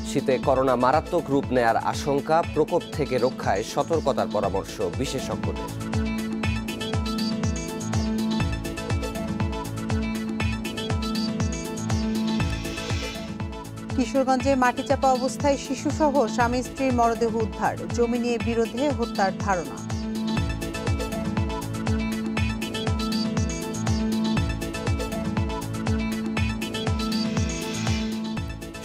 শীতে করোনা মারাত্মক রূপ নেয়ার আশঙ্কা, প্রকোপ থেকে রক্ষায় সতর্কতার পরামর্শ বিশেষজ্ঞদের। কিশোরগঞ্জে মাটিচাপা অবস্থায় শিশুসহ স্বামী স্ত্রীর মরদেহ উদ্ধার, জমি নিয়ে বিরোধে হত্যার ধারণা।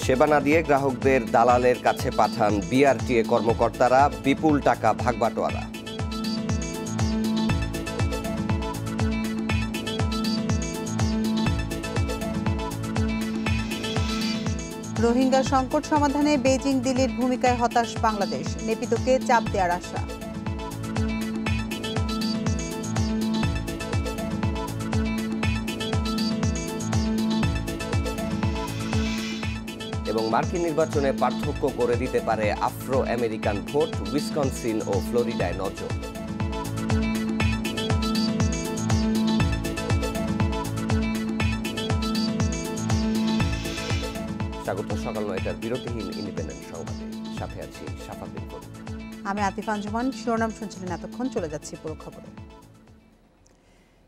সেবা না দিয়ে গ্রাহকদের দালালের কাছে পাঠান বিআরটিএ কর্মকর্তারা, বিপুল টাকা ভাগবাটোয়ারা। রোহিঙ্গা সংকট সমাধানে বেইজিং দিল্লির ভূমিকায় হতাশ বাংলাদেশ, নেপিদোকে চাপ দেওয়ার আশা। এবং মার্কিন নির্বাচনে পার্থক্য করে দিতে পারে আফ্রো আমেরিকান ভোট, উইসকনসিন ও ফ্লোরিডায় নজর। স্বাগত সকাল ৯টার বিরতিহীন ইন্ডিপেন্ডেন্ট সংবাদে, সাথে আছি শাফাত বিন ফরিদ। আমি আতিফা আঞ্জুমান। শিরোনাম শুনছিলেন এতক্ষণ, চলে যাচ্ছি পুরো খবরে।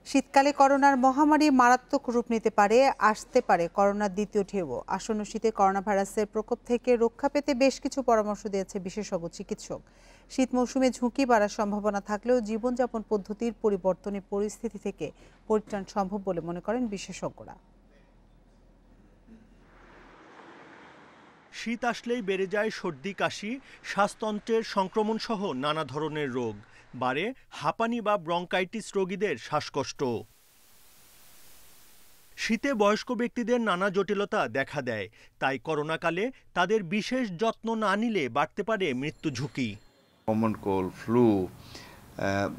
শীতকালে করোনার মহামারী মারাত্মক রূপ নিতে পারে, আসতে পারে করোনার দ্বিতীয় ঢেউ। আসন্ন শীতে করোনা ভাইরাসের প্রকোপ থেকে রক্ষা পেতে বেশ কিছু পরামর্শ দিয়েছে বিশেষজ্ঞ চিকিৎসক। শীত মৌসুমে ঝুঁকি বাড়ার সম্ভাবনা থাকলেও জীবনযাপন পদ্ধতির পরিবর্তনে পরিস্থিতি থেকে পরিত্রাণ সম্ভব বলে মনে করেন বিশেষজ্ঞরা। শীত আসলেই বেড়ে যায় সর্দি, কাশি, শ্বাসতন্ত্রের সংক্রমণ সহ নানা ধরনের রোগ, বাড়ে হাঁপানি বা ব্রঙ্কাইটিস রোগীদের শ্বাসকষ্ট। শীতে বয়স্ক ব্যক্তিদের নানা জটিলতা দেখা দেয়, তাই করোনাকালে তাদের বিশেষ যত্ন না নিলে বাড়তে পারে মৃত্যু ঝুঁকি। কমন কোল্ড, ফ্লু,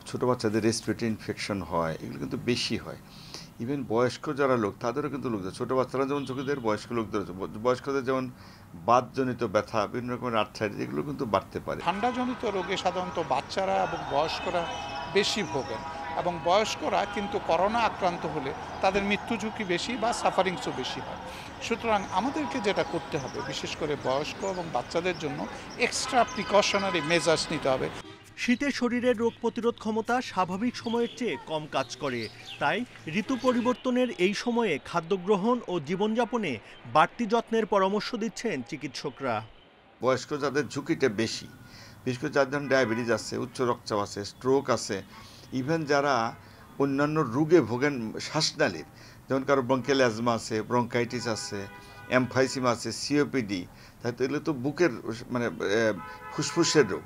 ছোট বাচ্চাদের রেসপিরেটরি ইনফেকশন হয়, এগুলো কিন্তু বেশি হয়। ইভেন বয়স্ক যারা লোক তাদেরও কিন্তু লোক, ছোট বাচ্চারা যেমন ঝুঁকিদের, বয়স্ক লোকদের, বয়স্কদের যেমন বাতজনিত ব্যথা, বিভিন্ন রকমের আর্থ্রাইটিস, এগুলো কিন্তু বাড়তে পারে। ঠান্ডাজনিত রোগে সাধারণত বাচ্চারা এবং বয়স্করা বেশি ভোগেন, এবং বয়স্করা কিন্তু করোনা আক্রান্ত হলে তাদের মৃত্যু ঝুঁকি বেশি বা সাফারিংসও বেশি হয়। সুতরাং আমাদেরকে যেটা করতে হবে, বিশেষ করে বয়স্ক এবং বাচ্চাদের জন্য এক্সট্রা প্রিকশনারি মেজার্স নিতে হবে। শীতে শরীরের রোগ প্রতিরোধ ক্ষমতা স্বাভাবিক সময়ের চেয়ে কম কাজ করে, তাই ঋতু পরিবর্তনের এই সময়ে খাদ্য গ্রহণ ও জীবনযাপনে বাড়তি যত্নের পরামর্শ দিচ্ছেন চিকিৎসকরা। বয়স্ক যাদের ঝুঁকিটা বেশি, বিশেষ করে যাদের ডায়াবেটিস আছে, উচ্চ রক্তচাপ আছে, স্ট্রোক আছে, ইভেন যারা অন্যান্য রোগে ভোগেন শ্বাসনালীর, যেমন কারো ব্রঙ্কিয়াল অ্যাজমা আছে, ব্রঙ্কাইটিস আছে, এমফাইসিমা আছে, সিওপিডি, তাহলে এগুলো তো বুকের মানে ফুসফুসের রোগ,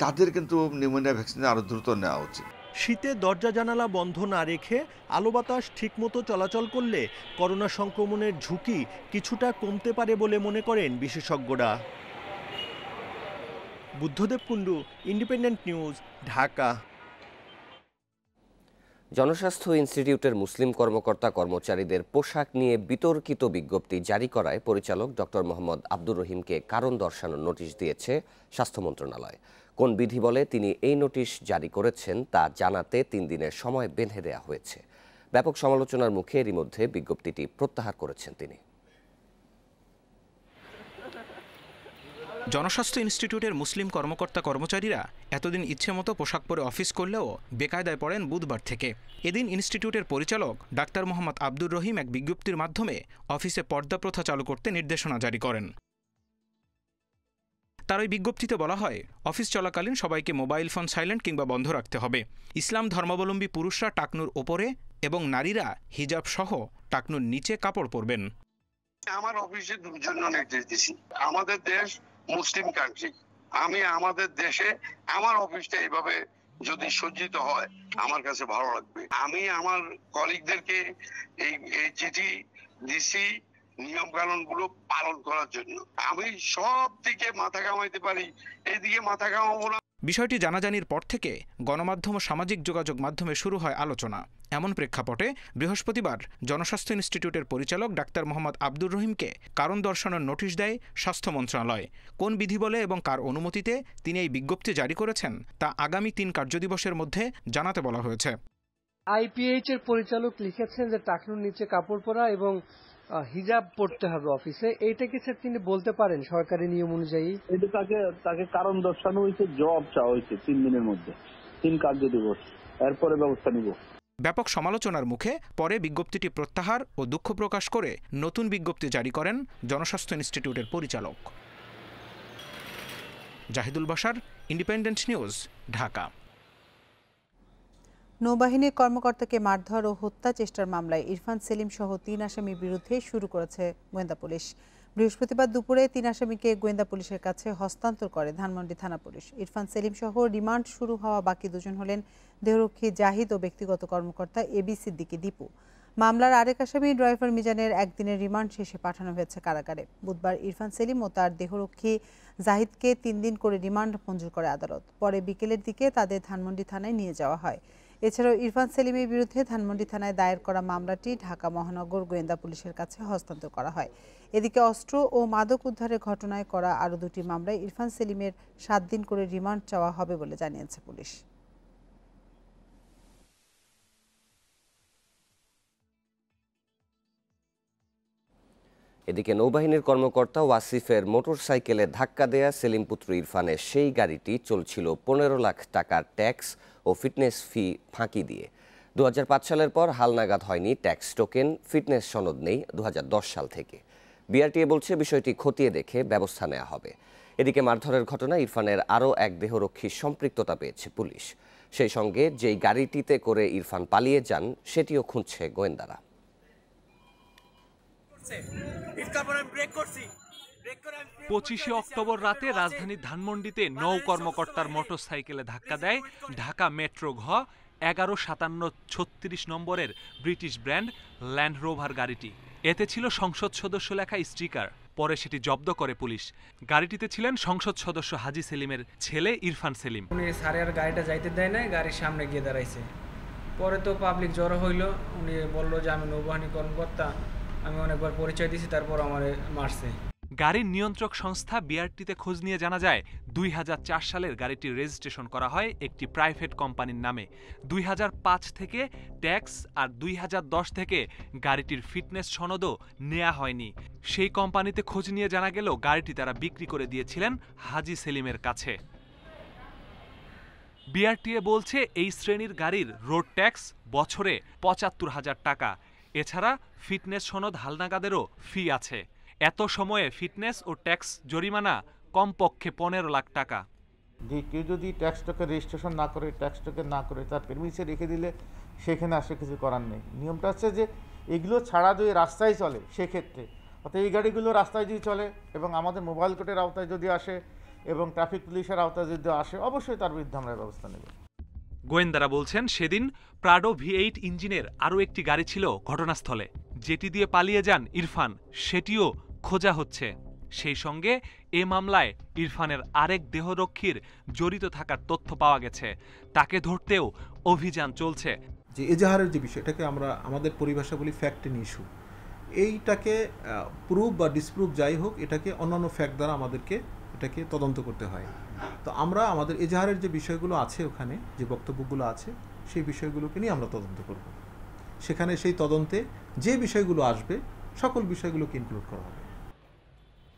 তাদের কিন্তু নিউমোনিয়া ভ্যাকসিন আরও দ্রুত নেওয়া উচিত। শীতে দরজা জানালা বন্ধ না রেখে আলো বাতাস ঠিকমতো চলাচল করলে করোনা সংক্রমণের ঝুঁকি কিছুটা কমতে পারে বলে মনে করেন বিশেষজ্ঞরা। Buddhadeb Kundu, independent news, Dhaka. জনস্বাস্থ্য ইনস্টিটিউটের মুসলিম কর্মকর্তা কর্মচারীদের পোশাক নিয়ে বিতর্কিত বিজ্ঞপ্তি জারি করায় পরিচালক ডক্টর মোহাম্মদ আব্দুর রহিমকে কারণ দর্শানোর নোটিশ দিয়েছে স্বাস্থ্য মন্ত্রণালয়। কোন বিধি বলে তিনি এই নোটিশ জারি করেছেন তা জানাতে 3 দিনের সময় বেঁধে দেওয়া হয়েছে। ব্যাপক সমালোচনার মুখে এরই মধ্যে বিজ্ঞপ্তিটি প্রত্যাহার করেছেন তিনি। জনস্বাস্থ্য ইনস্টিটিউটের মুসলিম কর্মকর্তা কর্মচারীরা এতদিন ইচ্ছেমতো পোশাক পরে অফিস করলেও বেকায়দায় পড়েন বুধবার থেকে। এদিন ইনস্টিটিউটের পরিচালক ডাক্তার মোহাম্মদ আব্দুর রহিম এক বিজ্ঞপ্তির মাধ্যমে অফিসে পর্দা প্রথা চালু করতে নির্দেশনা জারি করেন। তার ওই বিজ্ঞপ্তিতে বলা হয়, অফিস চলাকালীন সবাইকে মোবাইল ফোন সাইলেন্ট কিংবা বন্ধ রাখতে হবে। ইসলাম ধর্মাবলম্বী পুরুষরা টাকনুর ওপরে এবং নারীরা হিজাব সহ টাকনুর নিচে কাপড় পরবেন। আমার অফিসে জন্য নির্দেশ দিছি, আমাদের দেশ মুসলিম কান্ট্রি, আমি আমাদের দেশে আমার অফিসটা এইভাবে যদি সজ্জিত হয় আমার কাছে ভালো লাগবে। আমি আমার কলিগদেরকে এই চিঠি দিছি নিয়ম কানুন গুলো পালন করার জন্য। আমি সব দিকে মাথা ঘামাইতে পারি, এইদিকে মাথা ঘামাবো না। বিষয়টি জানাজানির পর থেকে গণমাধ্যম ও সামাজিক যোগাযোগ মাধ্যমে শুরু হয় আলোচনা। এমন প্রেক্ষাপটে বৃহস্পতিবার জনস্বাস্থ্য ইনস্টিটিউটের পরিচালক ডাক্তার মোহাম্মদ আব্দুর রহিমকে কারণ দর্শানোর নোটিশ দেয় স্বাস্থ্য মন্ত্রণালয়। কোন বিধি বলে এবং কার অনুমতিতে তিনি এই বিজ্ঞপ্তি জারি করেছেন তা আগামী 3 কার্যদিবসের মধ্যে জানাতে বলা হয়েছে। আইপিএইচ এর পরিচালক লিখেছেন যে টাকনুর নিচে কাপড় পরা এবং হিজাব পড়তে হবে অফিসে, এইটা কি স্যার তিনি বলতে পারেন সরকারি নিয়ম অনুযায়ী? এটা তাকে কারণ দর্শানো হয়েছে, জবাব চাওয়া হয়েছে 3 দিনের মধ্যে, 3 কার্য দিবস, এরপরে ব্যবস্থা নিব। ব্যাপক সমালোচনার মুখে পরে বিজ্ঞপ্তিটি প্রত্যাহার ও দুঃখ প্রকাশ করে নতুন বিজ্ঞপ্তি জারি করেন জনস্বাস্থ্য ইনস্টিটিউটের পরিচালক। Zahidul Bashar, independent news, Dhaka. নৌবাহিনীর কর্মকর্তাকে মারধর ও হত্যা চেষ্টার মামলায় ইরফান সেলিম সহ 3 আসামির বিরুদ্ধে শুরু করেছে গোয়েন্দা পুলিশ। বৃহস্পতিবার দুপুরে 3 আসামিকে গোয়েন্দা পুলিশের কাছে হস্তান্তর করে ধানমন্ডি থানা পুলিশ। ইরফান সেলিম সহ রিমান্ড শুরু হওয়া বাকি 2 জন হলেন দেহরক্ষী জাহিদ ও ব্যক্তিগত কর্মকর্তা এবি সিদ্দিকী দীপু। মামলার আরেক আসামি ড্রাইভার মিজানের একদিনের রিমান্ড শেষে পাঠানো হয়েছে কারাগারে। বুধবার ইরফান সেলিম ও তার দেহরক্ষী জাহিদকে 3 দিন করে রিমান্ড মঞ্জুর করে আদালত। পরে বিকেলের দিকে তাদের ধানমন্ডি থানায় নিয়ে যাওয়া হয়। এছাড়াও ইরফান সেলিমের বিরুদ্ধে ধানমন্ডি থানায় দায়ের করা মামলাটি ঢাকা মহানগর গোয়েন্দা পুলিশের কাছে হস্তান্তর করা হয়। এদিকে অস্ত্র ও মাদক উদ্ধারের ঘটনায় করা আরও 2টি মামলায় ইরফান সেলিমের 7 দিন করে রিমান্ড চাওয়া হবে বলে জানিয়েছে পুলিশ। এদিকে নৌবাহিনীর কর্মকর্তা ওয়াসিফের মোটরসাইকেলে ধাক্কা দেয়া সেলিম পুত্র ইরফানের সেই গাড়িটি চলছিল 15 লাখ টাকার ট্যাক্স ও ফিটনেস ফি ফাঁকি দিয়ে। 2005 সালের পর হালনাগাদ হয়নি ট্যাক্স টোকেন, ফিটনেস সনদ নেই 2010 সাল থেকে। বিআরটিএ বলছে বিষয়টি খতিয়ে দেখে ব্যবস্থা নেওয়া হবে। এদিকে মারধরের ঘটনায় ইরফানের আরও এক দেহরক্ষীর সম্পৃক্ততা পেয়েছে পুলিশ। সেই সঙ্গে যেই গাড়িটিতে করে ইরফান পালিয়ে যান সেটিও খুঁজছে গোয়েন্দারা। 25 অক্টোবর রাতে রাজধানীর ধানমন্ডিতে নৌ কর্মকর্তার মোটরসাইকেলে ধাক্কা দেয় ঢাকা মেট্রো ঘ 115736 নম্বরের ব্রিটিশ ব্র্যান্ড ল্যান্ড রোভার গাড়িটি। এতে ছিল সংসদ সদস্য লেখা স্টিকার। পরে সেটি জব্দ করে পুলিশ। গাড়িটিতে ছিলেন সংসদ সদস্য হাজি সেলিমের ছেলে ইরফান সেলিম। উনি সারে আর গাড়িটা যাইতে দেয় না, গাড়ির সামনে গিয়ে দাঁড়াইছে। পরে তো পাবলিক জড়ো হইল, উনি বললো যে আমি নৌবাহিনী কর্মকর্তা, আমি অনেকবার পরিচয় দিয়েছি, তারপর আমারে মারছে। গাড়ির নিয়ন্ত্রক সংস্থা বিআরটিতে খোঁজ নিয়ে জানা যায় 2004 সালের গাড়িটির রেজিস্ট্রেশন করা হয় একটি প্রাইভেট কোম্পানির নামে। 2005 থেকে ট্যাক্স আর 2010 থেকে গাড়িটির ফিটনেস সনদও নেওয়া হয়নি। সেই কোম্পানিতে খোঁজ নিয়ে জানা গেল গাড়িটি তারা বিক্রি করে দিয়েছিলেন হাজি সেলিমের কাছে। বিআরটিএ বলছে এই শ্রেণীর গাড়ির রোড ট্যাক্স বছরে 75,000 টাকা। এছাড়া ফিটনেস সনদ হালনাগাদেরও ফি আছে। এত সময়ে ফিটনেস ও ট্যাক্স জরিমানা কমপক্ষে 15 লাখ টাকা। যে কেউ যদি ট্যাক্স টোকেন রেজিস্ট্রেশন না করে, ট্যাক্স টোকেন না করে তার প্রেমিসে রেখে দিলে সেখানে আসলে কিছু করার নেই। নিয়মটা হচ্ছে যে এগুলো ছাড়া যদি রাস্তায় চলে সেক্ষেত্রে, অর্থাৎ এই গাড়িগুলো রাস্তায় যদি চলে এবং আমাদের মোবাইল কোর্টের আওতায় যদি আসে এবং ট্রাফিক পুলিশের আওতায় যদি আসে, অবশ্যই তার বিরুদ্ধে আমরা ব্যবস্থা নেব। গোয়েন্দারা বলছেন সেদিন প্রাডো V8 ইঞ্জিনের আরও একটি গাড়ি ছিল ঘটনাস্থলে, যেটি দিয়ে পালিয়ে যান ইরফান, সেটিও খোঁজা হচ্ছে। সেই সঙ্গে এ মামলায় ইরফানের আরেক দেহরক্ষীর জড়িত থাকার তথ্য পাওয়া গেছে। তাকে ধরতেও অভিযান চলছে। যে এজাহারের যে বিষয়, এটাকে আমরা আমাদের পরিভাষা বলি ফ্যাক্ট ইন ইস্যু। এইটাকে প্রুফ বা ডিসপ্রুভ যাই হোক, এটাকে অন্যান্য ফ্যাক্ট দ্বারা আমাদেরকে এটাকে তদন্ত করতে হয়। তো আমরা আমাদের এজাহারের যে বিষয়গুলো আছে, ওখানে যে বক্তব্যগুলো আছে, সেই বিষয়গুলোকে নিয়ে আমরা তদন্ত করব। সেখানে সেই তদন্তে যে বিষয়গুলো আসবে সকল বিষয়গুলোকে ইনক্লুড করা হবে।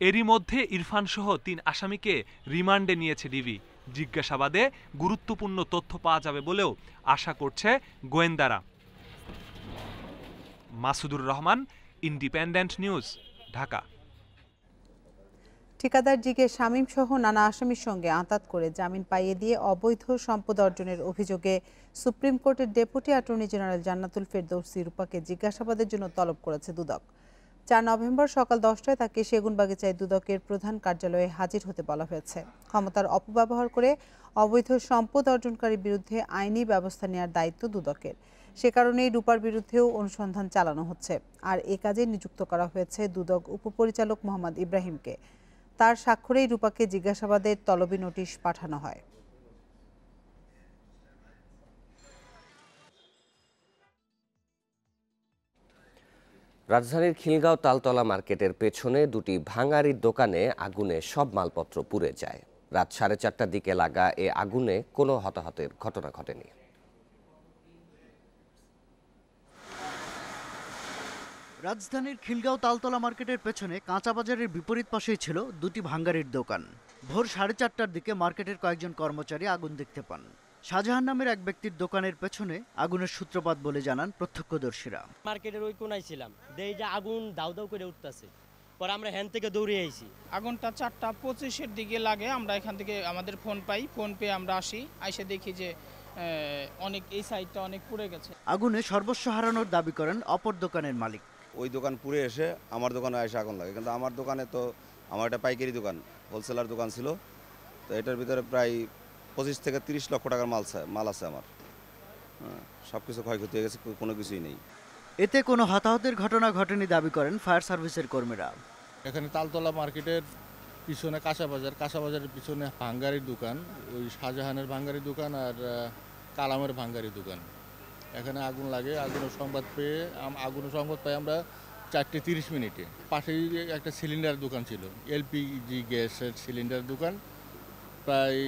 এরই মধ্যে ইরফান সহ 3 আসামিকে রিমান্ডে নিয়েছে ডিবি। জিজ্ঞাসাবাদে গুরুত্বপূর্ণ তথ্য পাওয়া যাবে বলেও আশা করছে গোয়েন্দারা। Masudur Rahman, independent news, Dhaka. ঠিকাদার জিকে শামীম সহ নানা আসামির সঙ্গে আঁতাত করে জামিন পাইয়ে দিয়ে অবৈধ সম্পদ অর্জনের অভিযোগে সুপ্রিম কোর্টের ডেপুটি অ্যাটর্নি জেনারেল জান্নাতুল ফেরদৌসী রূপাকে জিজ্ঞাসাবাদের জন্য তলব করেছে দুদক। 4 নভেম্বর সকাল 10টায় তাকে সেগুনবাগিচায় দুদকের প্রধান কার্যালয়ে হাজির হতে বলা হয়েছে। ক্ষমতার অপব্যবহার করে অবৈধ সম্পদ অর্জনকারীর বিরুদ্ধে আইনি ব্যবস্থা নেওয়ার দায়িত্ব দুদকের। সে কারণেই রূপার বিরুদ্ধেও অনুসন্ধান চালানো হচ্ছে। আর এ কাজে নিযুক্ত করা হয়েছে দুদক উপপরিচালক মোহাম্মদ ইব্রাহিমকে। তার স্বাক্ষরেই রূপাকে জিজ্ঞাসাবাদের তলবি নোটিশ পাঠানো হয়। রাজধানীর খিলগাঁও তালতলা মার্কেটের পেছনে 2টি ভাঙাড়ির দোকানে আগুনে সব মালপত্র পুড়ে যায়। রাত 4:30টার দিকে লাগা এ আগুনে কোনো হতাহতের ঘটনা ঘটেনি। রাজধানীর খিলগাঁও তালতলা মার্কেটের পেছনে কাঁচা বাজারের বিপরীত পাশেই ছিল দুটি ভাঙ্গারির দোকান। ভোর 4:30টার দিকে মার্কেটের কয়েকজন কর্মচারী আগুন দেখতে পান। শাহজাহান নামের এক ব্যক্তির দোকানের পেছনে আগুনের সূত্রপাত বলে জানান প্রত্যক্ষদর্শীরা। মার্কেটের ওই কোনায় ছিলাম, দেই যে আগুন দাউ দাউ করে উঠতেছে, পরে আমরা হ্যান থেকে দৌড়ে আইছি। আগুনটা 4:25-এর দিকে লাগে, আমরা এখান থেকে আমাদের ফোন পাই, ফোন পেয়ে আমরা আসি, আইসে দেখি যে অনেক এই সাইডটা অনেক পুড়ে গেছে। আগুনে সর্বস্ব হারানোর দাবি করেন অপর দোকানের মালিক। ওই দোকান পুড়ে এসে আমার দোকানে এসে আগুন লাগে, কিন্তু আমার দোকানে তো আমার একটা পাইকারি দোকান, হোলসেলার দোকান ছিল, তো এটার ভিতরে প্রায় 25 থেকে 30 লক্ষ টাকার মাল আছে আমার। সব কিছু ক্ষয়ক্ষতি হয়ে গেছে, কোনো কিছুই নেই। এতে কোনো হতাহতের ঘটনা ঘটেনি দাবি করেন ফায়ার সার্ভিসের কর্মীরা। এখানে তালতলা মার্কেটের পিছনে কাঁচাবাজারের পিছনে ভাঙ্গারির দোকান, ওই শাহজাহানের ভাঙ্গারি দোকান আর কালামের ভাঙ্গারি দোকান। এখানে আগুন লাগে, আগুনের সংবাদ পাই আমরা 4:30 পাশেই একটা সিলিন্ডার দোকান ছিল, এলপিজি গ্যাসের সিলিন্ডার দোকান, প্রায়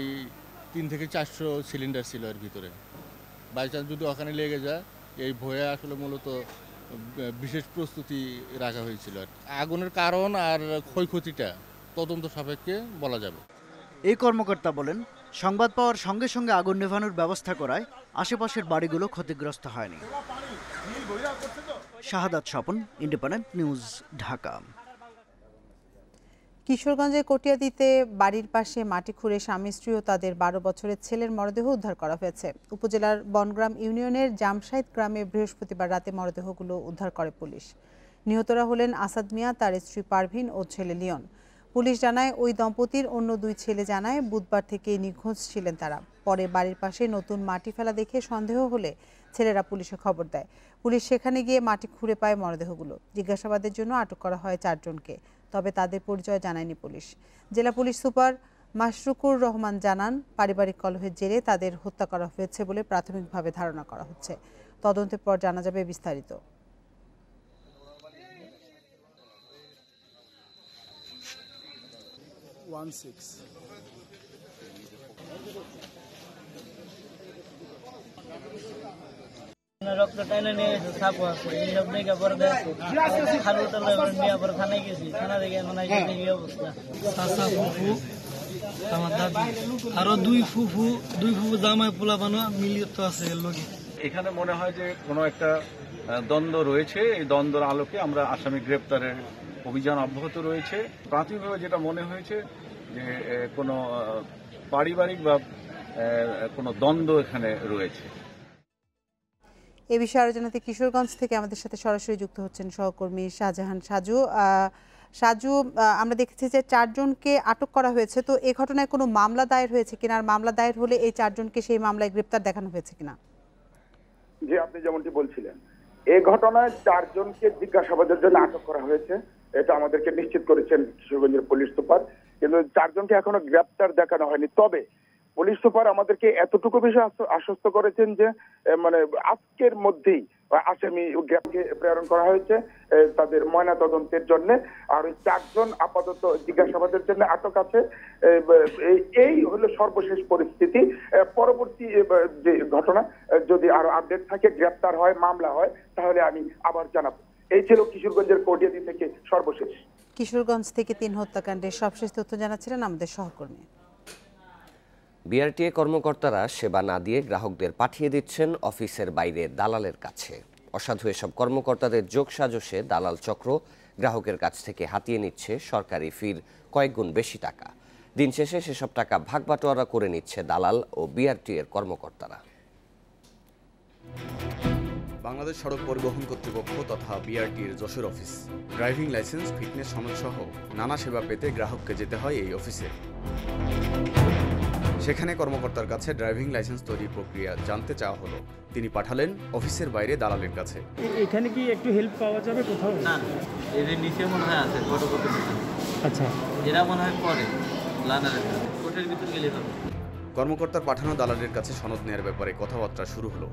300 থেকে 400 সিলিন্ডার ছিল এর ভিতরে। বাইচান্স যদি ওখানে লেগে যায়, এই ভয়ে আসলে মূলত বিশেষ প্রস্তুতি রাখা হয়েছিল। আগুনের কারণ আর ক্ষয়ক্ষতিটা তদন্ত সাপেক্ষে বলা যাবে। এই কর্মকর্তা বলেন, সংবাদ পাওয়ার সঙ্গে সঙ্গে আগুন নেভানোর ব্যবস্থা করায় আশেপাশের বাড়িগুলো ক্ষতিগ্রস্ত হয়নি। শাহাদাত স্বপন, ইন্ডিপেন্ডেন্ট নিউজ, ঢাকা। কিশোরগঞ্জের কটিয়াদীতে বাড়ির পাশে মাটি খুঁড়ে স্বামী স্ত্রী ও তাদের 12 বছরের ছেলের মরদেহ উদ্ধার করা হয়েছে। উপজেলার বনগ্রাম ইউনিয়নের জামশাইদ গ্রামে বৃহস্পতিবার রাতে মরদেহগুলো উদ্ধার করে পুলিশ। নিহতরা হলেন আসাদ মিয়া, তার স্ত্রী পারভিন ও ছেলে লিওন। পুলিশ জানায়, ওই দম্পতির অন্য 2 ছেলে জানায় বুধবার থেকেই নিখোঁজ ছিলেন তারা। পরে বাড়ির পাশে নতুন মাটি ফেলা দেখে সন্দেহ হলে ছেলেরা পুলিশে খবর দেয়। পুলিশ সেখানে গিয়ে মাটি খুঁড়ে পায় মরদেহগুলো। জিজ্ঞাসাবাদের জন্য আটক করা হয় 4 জনকে, তবে তাদের পরিচয় জানায়নি পুলিশ। জেলা পুলিশ সুপার মাশরুকুর রহমান জানান, পারিবারিক কলহের জেরে তাদের হত্যা করা হয়েছে বলে প্রাথমিকভাবে ধারণা করা হচ্ছে। তদন্তের পর জানা যাবে বিস্তারিত। রক্ত টাইনে নিয়ে গেছে, সাপও আছে, এইসব দেখে পরে খালু তলে নিয়ে পরে থানায় গেছি, থানা থেকে এখন এই অবস্থা। চাচা, ফুফু, আমার দাদি, আরো 2 ফুফু জামাই পোলা বানো মিলিত আছে এর লগে। এখানে মনে হয় যে কোনো একটা দ্বন্দ্ব রয়েছে। এই দ্বন্দ্বের আলোকে আমরা আসামি গ্রেপ্তারের অভিযান অব্যাহত রয়েছে। প্রাথমিকভাবে যেটা মনে হয়েছে যে কোনো পারিবারিক বা কোনো দ্বন্দ্ব এখানে রয়েছে। এ বিষয়ে আরো জানাতে কিশোরগঞ্জ থেকে আমাদের সাথে সরাসরি যুক্ত হচ্ছেন সহকর্মী শাহজাহান সাজু। আমরা দেখেছি যে 4 জনকে আটক করা হয়েছে, তো এই ঘটনায় কোনো মামলা দায়ের হয়েছে কিনা, আর মামলা দায়ের হলে এই 4 জনকে সেই মামলায় গ্রেপ্তার দেখানো হয়েছে কিনা? জি, আপনি যেমনটি বলছিলেন, এই ঘটনায় 4 জনকে জিজ্ঞাসাবাদের জন্য আটক করা হয়েছে, এটা আমাদেরকে নিশ্চিত করেছেন কিশোরগঞ্জের পুলিশ সুপার। কিন্তু 4 জনকে এখনো গ্রেপ্তার দেখানো হয়নি। তবে পুলিশ সুপার আমাদেরকে এতটুকু বিষয় আশ্বস্ত করেছেন যে মানে আজকের মধ্যেই আসামি গ্রেপ্তারকে প্রেরণ করা হয়েছে তাদের ময়না তদন্তের জন্য। আর ওই 4 জন আপাতত জিজ্ঞাসাবাদের জন্য আটক আছে। এই হলো সর্বশেষ পরিস্থিতি। পরবর্তী যে ঘটনা যদি আরো আপডেট থাকে, গ্রেপ্তার হয়, মামলা হয়, তাহলে আমি আবার জানাবো। এই ছিল কিশোরগঞ্জের কটিয়াদী থেকে সর্বশেষ। কিশোরগঞ্জ থেকে 3 হত্যাকাণ্ডের সবশেষ তথ্য জানাচ্ছিলেন আমাদের সহকর্মী। বিআরটিএ কর্মকর্তারা সেবা না দিয়ে গ্রাহকদের পাঠিয়ে দিচ্ছেন অফিসের বাইরে দালালের কাছে। অসাধু এসব কর্মকর্তাদের যোগসাজশে দালাল চক্র গ্রাহকের কাছ থেকে হাতিয়ে নিচ্ছে সরকারি ফির কয়েক গুণ বেশি টাকা। দিন শেষে সেসব টাকা ভাগবাটোয়ারা করে নিচ্ছে দালাল ও বিআরটিএর কর্মকর্তারা। বাংলাদেশ সড়ক পরিবহন কর্তৃপক্ষ তথা বিআরটিএর Jessore office. Driving licence, fitness সনদ সহ নানা সেবা পেতে গ্রাহককে যেতে হয় এই অফিসে। সেখানে কর্মকর্তার কাছে ড্রাইভিং লাইসেন্স তৈরির প্রক্রিয়া জানতে চাওয়া হলো। তিনি পাঠালেন অফিসের বাইরে দালালের কাছে। এখানে কি একটু হেল্প পাওয়া যাবে কোথাও? না, এদের নিচে মনে হয় আছে ফটোকপি। আচ্ছা, এরা মনে হয় করে লানারের কোটের ভিতর গেলে হবে। কর্মকর্তার পাঠানো দালালের কাছে সনদ নেওয়ার ব্যাপারে কথাবার্তা শুরু হলো।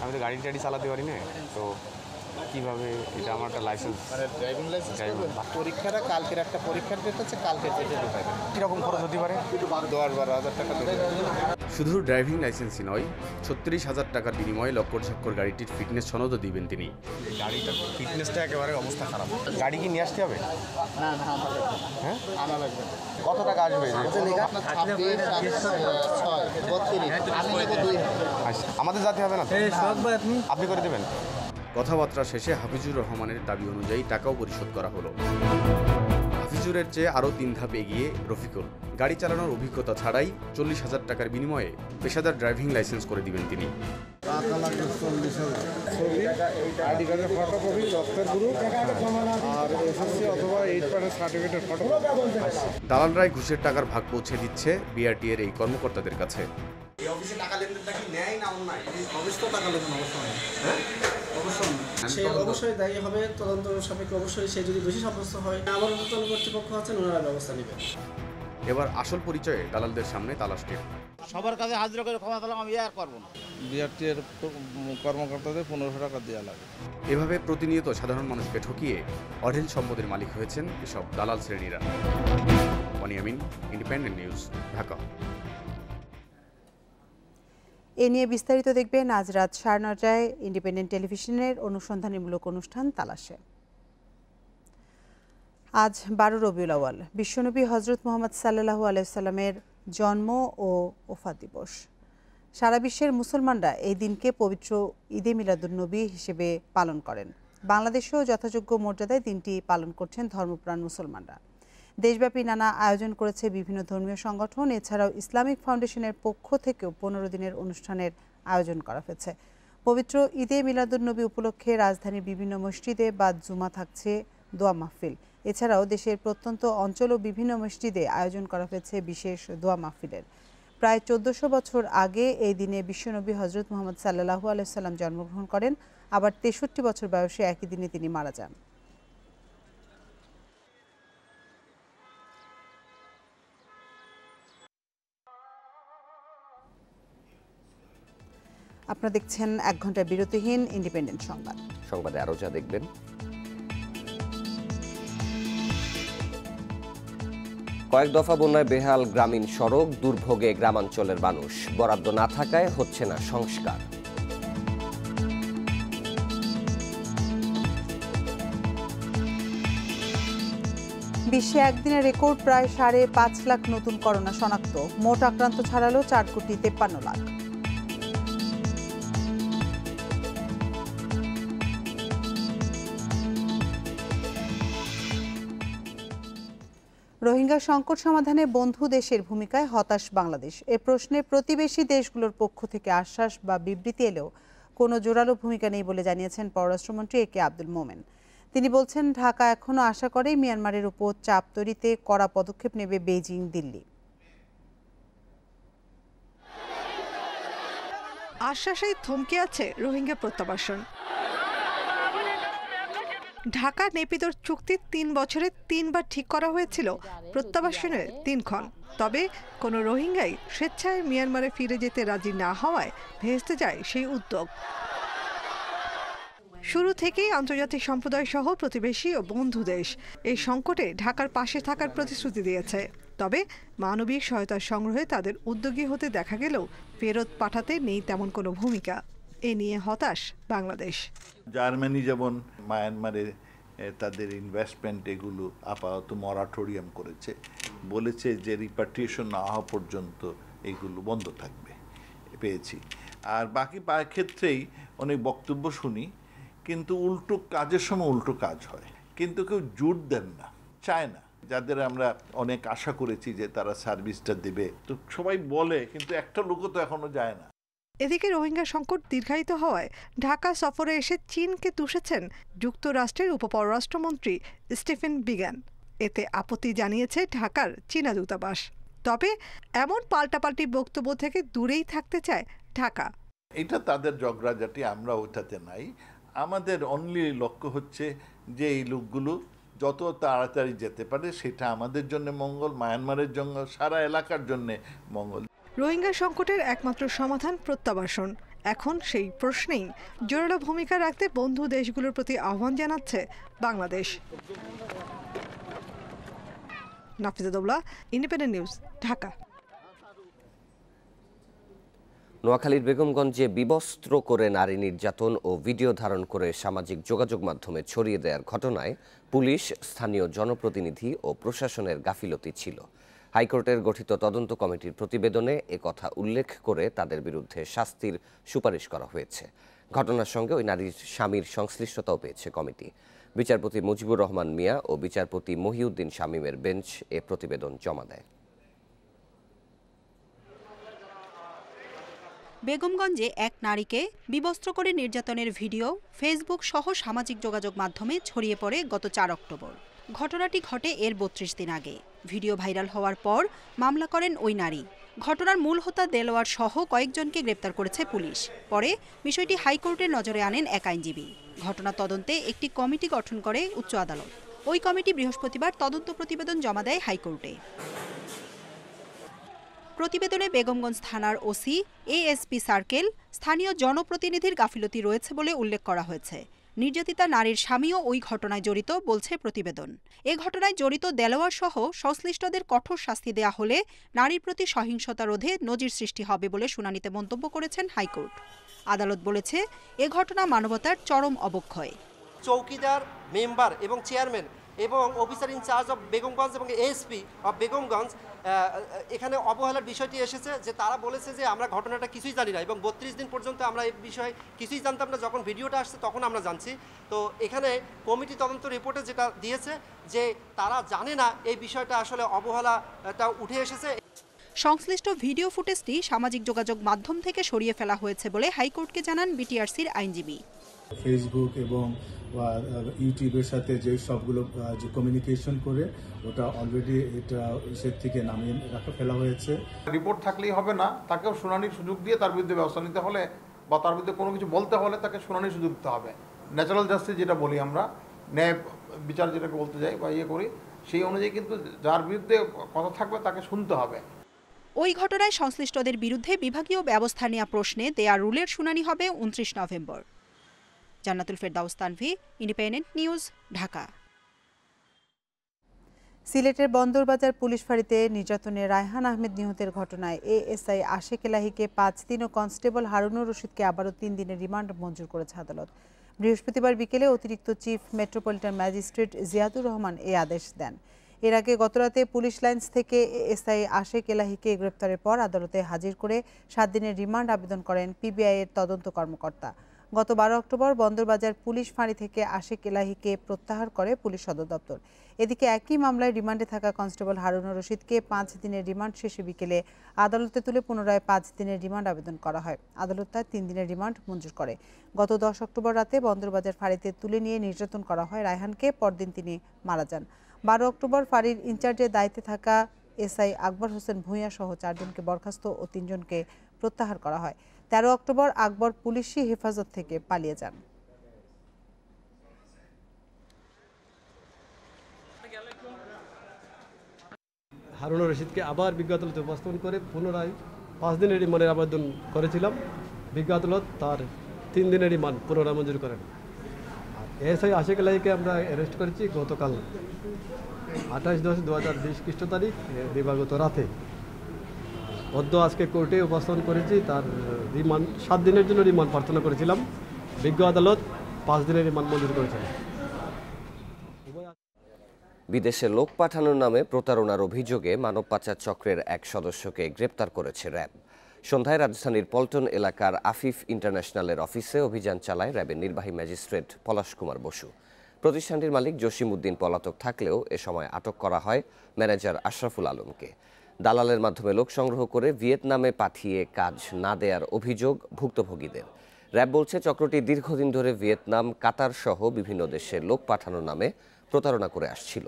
আমি তো গাড়ি টাড়ি চালাতে পারি না, তো কিভাবে এটা আমার একটা লাইসেন্স মানে ড্রাইভিং লাইসেন্স করবেন পরীক্ষাটা কালকের একটা পরীক্ষার ডেট আছে কালকে ডেটে ঢোকাবেন কীরকম খরচ হতে পারে 10-12 হাজার টাকা শুধু ড্রাইভিং লাইসেন্সই নয় 36,000 টাকার বিনিময়ে লক্কর গাড়িটির ফিটনেস সনদও দিবেন তিনি। গাড়িটার ফিটনেসটা একেবারে অবস্থা খারাপ। গাড়ি কি নিয়ে আসতে হবে? না আনা লাগবে। হ্যাঁ আনা লাগবে। কত টাকা আসবে? আমাদের জাতি হবে না, আপনি করে দেবেন। কথাবার্তা শেষে হাফিজুর রহমানের দাবি অনুযায়ী টাকাও পরিশোধ করা হলো। হাফিজুরের চেয়ে আরও 3 ধাপ এগিয়ে রফিকুল। গাড়ি চালানোর অভিজ্ঞতা ছাড়াই 40,000 টাকার বিনিময়ে পেশাদার ড্রাইভিং লাইসেন্স করে দিবেন তিনি। দালালরাই ঘুষের টাকার ভাগ পৌঁছে দিচ্ছে বিআরটি এর এই কর্মকর্তাদের কাছে। এই অফিসে টাকা লেনদেনটা কি ন্যায় না অন্যায়? অফিস তো টাকা লেনদেন অবশ্যই, হ্যাঁ অবশ্যই সে অবশ্যই দায়ী হবে। তদন্ত সাপেক্ষে অবশ্যই সে যদি দোষী সাব্যস্ত হয় আবার ঊর্ধ্বতন কর্তৃপক্ষ আছেন ওনারা ব্যবস্থা নেবেন। এবার আসল পরিচয়ে দালালদের সামনে তালাশ টেপ। সবার কাছে হাজিরা করে ক্ষমা পেলাম আমি আর করবো না। বিআরটি এর কর্মকর্তাদের 1500 টাকা দেওয়া লাগে। এভাবে প্রতিনিয়ত সাধারণ মানুষকে ঠকিয়ে অঢেল সম্পদের মালিক হয়েছেন এসব দালাল শ্রেণীরা। অনিয়ামিন, ইন্ডিপেন্ডেন্ট নিউজ, ঢাকা। এ নিয়ে বিস্তারিত দেখবেন আজ রাত 9:30টায় ইন্ডিপেন্ডেন্ট টেলিভিশনের অনুসন্ধানীমূলক অনুষ্ঠান তালাশে। আজ 12 রবিউল আউয়াল, বিশ্বনবী হজরত মুহাম্মদ সাল্লাল্লাহু আলাইহি সাল্লামের জন্ম ও ওফাত দিবস। সারা বিশ্বের মুসলমানরা এই দিনকে পবিত্র ঈদে মিলাদুন্নবী হিসেবে পালন করেন। বাংলাদেশেও যথাযোগ্য মর্যাদায় দিনটি পালন করছেন ধর্মপ্রাণ মুসলমানরা। দেশব্যাপী নানা আয়োজন করেছে বিভিন্ন ধর্মীয় সংগঠন। এছাড়াও ইসলামিক ফাউন্ডেশনের পক্ষ থেকেও 15 দিনের অনুষ্ঠানের আয়োজন করা হয়েছে। পবিত্র ঈদে মিলাদুন্নবী উপলক্ষে রাজধানীর বিভিন্ন মসজিদে বাদ জুমা থাকছে দোয়া মাহফিল। এছাড়াও দেশের প্রত্যন্ত অঞ্চল ও বিভিন্ন মসজিদে আয়োজন করা হয়েছে বিশেষ দোয়া মাহফিলের। প্রায় 1400 বছর আগে এই দিনে বিশ্বনবী হজরত মুহাম্মদ সাল্লাল্লাহু আলাইহি সাল্লাম জন্মগ্রহণ করেন। আবার 63 বছর বয়সে একই দিনে তিনি মারা যান। আপনারা দেখছেন 1 ঘন্টার বিরতিহীন ইন্ডিপেন্ডেন্ট সংবাদ। সংবাদে আরও যা দেখবেন, কয়েক দফা বন্যায় বেহাল গ্রামীণ সড়ক, দুর্ভোগে গ্রামাঞ্চলের মানুষ, বরাদ্দ না থাকায় হচ্ছে না সংস্কার। বিশ্বে একদিনে রেকর্ড প্রায় 5.5 লাখ নতুন করোনা শনাক্ত। মোট আক্রান্ত ছাড়ালো 4,53 লাখ। রোহিঙ্গা সংকট সমাধানে বন্ধু দেশের ভূমিকায় হতাশ বাংলাদেশ। এ প্রশ্নে প্রতিবেশী দেশগুলোর পক্ষ থেকে আশ্বাস বা বিবৃতি এলেও কোনো জোরালো ভূমিকা নেই বলে জানিয়েছেন পররাষ্ট্রমন্ত্রী এ কে আব্দুল মোমেন। তিনি বলছেন, ঢাকা এখনও আশা করে মিয়ানমারের উপর চাপ তৈরিতে কড়া পদক্ষেপ নেবে বেইজিং, দিল্লি। আশ্বাসেই থমকে আছে রোহিঙ্গা প্রত্যাবাসন। ঢাকা নেপিদর চুক্তি 3 বছরে 3 বার ঠিক করা হয়েছিল প্রত্যাবাসনের দিনক্ষণ। তবে কোনো রোহিঙ্গাই স্বেচ্ছায় মিয়ানমারে ফিরে যেতে রাজি না হওয়ায় ভেস্তে যায় সেই উদ্যোগ। শুরু থেকেই আন্তর্জাতিক সম্প্রদায় সহ প্রতিবেশী ও বন্ধু দেশ এই সংকটে ঢাকার পাশে থাকার প্রতিশ্রুতি দিয়েছে। তবে মানবিক সহায়তা সংগ্রহে তাদের উদ্যোগী হতে দেখা গেলেও ফেরত পাঠাতে নেই তেমন কোনো ভূমিকা। এ নিয়ে হতাশ বাংলাদেশ। জার্মানি যেমন মায়ানমারে তাদের ইনভেস্টমেন্ট এগুলো আপাতত মরাটোরিয়াম করেছে, বলেছে যে রিপাট্রিয়েশন না হওয়া পর্যন্ত এগুলো বন্ধ থাকবে, পেয়েছি। আর বাকি ক্ষেত্রেই অনেক বক্তব্য শুনি, কিন্তু উল্টো কাজের সময় উল্টো কাজ হয়, কিন্তু কেউ জোর দেন না, চায় না। যাদের আমরা অনেক আশা করেছি যে তারা সার্ভিসটা দেবে, তো সবাই বলে, কিন্তু একটা লোকও তো এখনো যায় না। এদিকে রোহিঙ্গা সংকট দীর্ঘায়িত হওয়ায় ঢাকা সফরে এসে চীনকে তুষেছেন যুক্তরাষ্ট্রের উপপররাষ্ট্রমন্ত্রী স্টিফেন বিগান। এতে আপত্তি জানিয়েছে ঢাকার চীনা দূতাবাস। তবে এমন পাল্টাপাল্টি বক্তব্য থেকে দূরেই থাকতে চায় ঢাকা। এটা তাদের জগরাজাটি, আমরা ওটাতে নাই। আমাদের অনলি লক্ষ্য হচ্ছে যে এই লোকগুলো যত তাড়াতাড়ি যেতে পারে সেটা আমাদের জন্য মঙ্গল, মায়ানমারের জন্য, সারা এলাকার জন্য মঙ্গল। রোহিঙ্গা সংকটের একমাত্র সমাধান প্রত্যাবাসন। এখন সেই প্রশ্নেই জোরালো ভূমিকা রাখতে বন্ধু দেশগুলোর প্রতি আহ্বান জানাচ্ছে বাংলাদেশ। Nafiza Daula, Independent news, Dhaka. নোয়াখালীর বেগমগঞ্জে বিবস্ত্র করে নারী নির্যাতন ও ভিডিও ধারণ করে সামাজিক যোগাযোগ মাধ্যমে ছড়িয়ে দেওয়ার ঘটনায় পুলিশ, স্থানীয় জনপ্রতিনিধি ও প্রশাসনের গাফিলতি ছিল। হাইকোর্টের গঠিত তদন্ত কমিটির প্রতিবেদনে একথা উল্লেখ করে তাদের বিরুদ্ধে শাস্তির সুপারিশ করা হয়েছে। ঘটনার সঙ্গে ওই নারীর স্বামীর সংশ্লিষ্টতাও পেয়েছে কমিটি। বিচারপতি মুজিবুর রহমান মিয়া ও বিচারপতি মহিউদ্দিন শামীমের বেঞ্চ এ প্রতিবেদন জমা দেয়। বেগমগঞ্জে এক নারীকে বিবস্ত্র করে নির্যাতনের ভিডিও ফেসবুক সহ সামাজিক যোগাযোগ মাধ্যমে ছড়িয়ে পড়ে গত 4 অক্টোবর। ঘটনাটি ঘটে এর 32 দিন আগে। ভিডিও ভাইরাল হওয়ার পর মামলা করেন ওই নারী। ঘটনার মূল হোতা দেলোয়ার সহ কয়েকজনকে গ্রেপ্তার করেছে পুলিশ। পরে বিষয়টি হাইকোর্টের নজরে আনেন এক আইনজীবী। ঘটনা তদন্তে একটি কমিটি গঠন করে উচ্চ আদালত। ওই কমিটি বৃহস্পতিবার তদন্ত প্রতিবেদন জমা দেয় হাইকোর্টে। প্রতিবেদনে বেগমগঞ্জ থানার ওসি, এএসপি সার্কেল, স্থানীয় জনপ্রতিনিধির গাফিলতি রয়েছে বলে উল্লেখ করা হয়েছে। নির্যাতিতা নারীর স্বামীও ওই ঘটনায় জড়িত বলছে প্রতিবেদন। এ ঘটনায় জড়িত দেলোয়ার সহ সংশ্লিষ্টদের কঠোর শাস্তি দেয়া হলে নারীর প্রতি সহিংসতা রোধে নজির সৃষ্টি হবে বলে শুনানিতে মন্তব্য করেছেন হাইকোর্ট। আদালত বলেছে, এ ঘটনা মানবতার চরম অবক্ষয়। চৌকিদার, মেম্বার এবং চেয়ারম্যান এবং অফিসার ইনচার্জ অব বেগমগঞ্জ এবং এএসপি অব বেগমগঞ্জ এখানে অবহেলার বিষয়টি এসেছে যে তারা বলেছে যে আমরা ঘটনাটা কিছুই জানি না এবং 32 দিন পর্যন্ত আমরা এই বিষয়ে কিছুই জানতাম না। যখন ভিডিওটা আসছে তখন আমরা জানছি। তো এখানে কমিটি তদন্ত রিপোর্টে যেটা দিয়েছে যে তারা জানে না এই বিষয়টা আসলে অবহেলাটা উঠে এসেছে। সংশ্লিষ্ট ভিডিও ফুটেজটি সামাজিক যোগাযোগ মাধ্যম থেকে সরিয়ে ফেলা হয়েছে বলে হাইকোর্টকে জানান বিটিআরসির আইনজীবী। ফেসবুক এবং ইউটিউবের সাথে যে সবগুলো যে কমিউনিকেশন করে ওটা অলরেডি এটা সে থেকে নামিয়ে রাখা ফেলা হয়েছে। রিপোর্ট থাকলেই হবে না, তাকেও শুনানির সুযোগ দিয়ে তার বিরুদ্ধে ব্যবস্থা নিতে হলে বা তার বিরুদ্ধে কোনো কিছু বলতে হলে তাকে শুনানির সুযোগ দিতে হবে। ন্যাচারাল জাস্টিস যেটা বলি আমরা, ন্যায় বিচার যেটাকে বলতে যাই বা করি, সেই অনুযায়ী কিন্তু যার বিরুদ্ধে কথা থাকবে তাকে শুনতে হবে। ওই ঘটনায় সংশ্লিষ্টদের বিরুদ্ধে বিভাগীয় ব্যবস্থা নেওয়া প্রশ্নে দেয়া রুলের শুনানি হবে 29 নভেম্বর। জান্নাতুল ফেরদাউস তানভি, ইন্ডিপেন্ডেন্ট নিউজ, ঢাকা। সিলেটের বন্দরবাজার পুলিশ ফাঁড়িতে নির্যাতনে রায়হান আহমেদ নিহতের ঘটনায় এএসআই আশেক এলাহিকে 5 দিন ও কনস্টেবল হারুনুর রশিদকে আবারও 3 দিনের রিমান্ড মঞ্জুর করেছে আদালত। বৃহস্পতিবার বিকেলে অতিরিক্ত chief metropolitan magistrate Ziadur Rahman এই আদেশ দেন। এর আগে গতরাতে পুলিশ লাইন্স থেকে এএসআই আশেক এলাহিকে গ্রেপ্তারের পর আদালতে হাজির করে 7 দিনের রিমান্ড আবেদন করেন পিবিআই এর তদন্ত কর্মকর্তা। গত 12 অক্টোবর বন্দরবাজার পুলিশ ফাঁড়ি থেকে আশেক এলাহিকে প্রত্যাহার করে পুলিশ সদর দপ্তর। এদিকে একই মামলায় রিমান্ডে থাকা কনস্টেবল হারুনুর রশিদকে 5 দিনের রিমান্ড শেষে বিকেলে আদালতে তুলে পুনরায় 5 দিনের রিমান্ড আবেদন করা হয়। আদালত তার 3 দিনের রিমান্ড মঞ্জুর করে। গত 10 অক্টোবর রাতে বন্দরবাজার ফাঁড়িতে তুলে নিয়ে নির্যাতন করা হয় রায়হানকে। পরদিন তিনি মারা যান। 12 অক্টোবর ফাঁড়ির ইনচার্জের দায়িত্বে থাকা এসআই আকবর হোসেন ভূঁইয়া সহ 4 জনকে বরখাস্ত ও 3 জনকে প্রত্যাহার করা হয়। 13 অক্টোবর আকবর পুলিশি হেফাজত থেকে পালিয়ে যান। হারুনুর রশিদকে আবার বিজ্ঞ আদালতে উপস্থাপন করে পুনরায় 5 দিনের রিমান্ডের আবেদন করেছিলাম। বিজ্ঞ আদালত তার 3 দিনের রিমান্ড পুনরায় মঞ্জুর করেন। এএসআই আশেক এলাহিকে আমরা অ্যারেস্ট করেছি গতকাল 28/10/2020 খ্রিস্ট তারিখ দিবাগত রাতে। আজকে কোর্টে উপস্থাপন করেছি। তার রিমান্ড 7 দিনের জন্য রিমান্ড প্রার্থনা করেছিলাম। বিজ্ঞ আদালত 5 দিনের রিমান্ড মঞ্জুর করেছেন। বিদেশে লোক পাঠানোর নামে প্রতারণার অভিযোগে মানব পাচার চক্রের এক সদস্যকে গ্রেপ্তার করেছে র্যাব। সন্ধ্যায় রাজধানীর পল্টন এলাকার আফিফ ইন্টারন্যাশনালের অফিসে অভিযান চালায় র্যাবের নির্বাহী ম্যাজিস্ট্রেট পলাশ কুমার বসু। প্রতিষ্ঠানটির মালিক জসিম উদ্দিন পলাতক থাকলেও এ সময় আটক করা হয় ম্যানেজার আশরাফুল আলমকে। দালালের মাধ্যমে লোক সংগ্রহ করে ভিয়েতনামে পাঠিয়ে কাজ না দেওয়ার অভিযোগ ভুক্তভোগীদের। র্যাব বলছে চক্রটি দীর্ঘদিন ধরে ভিয়েতনাম, কাতার সহ বিভিন্ন দেশে লোক পাঠানোর নামে প্রতারণা করে আসছিল।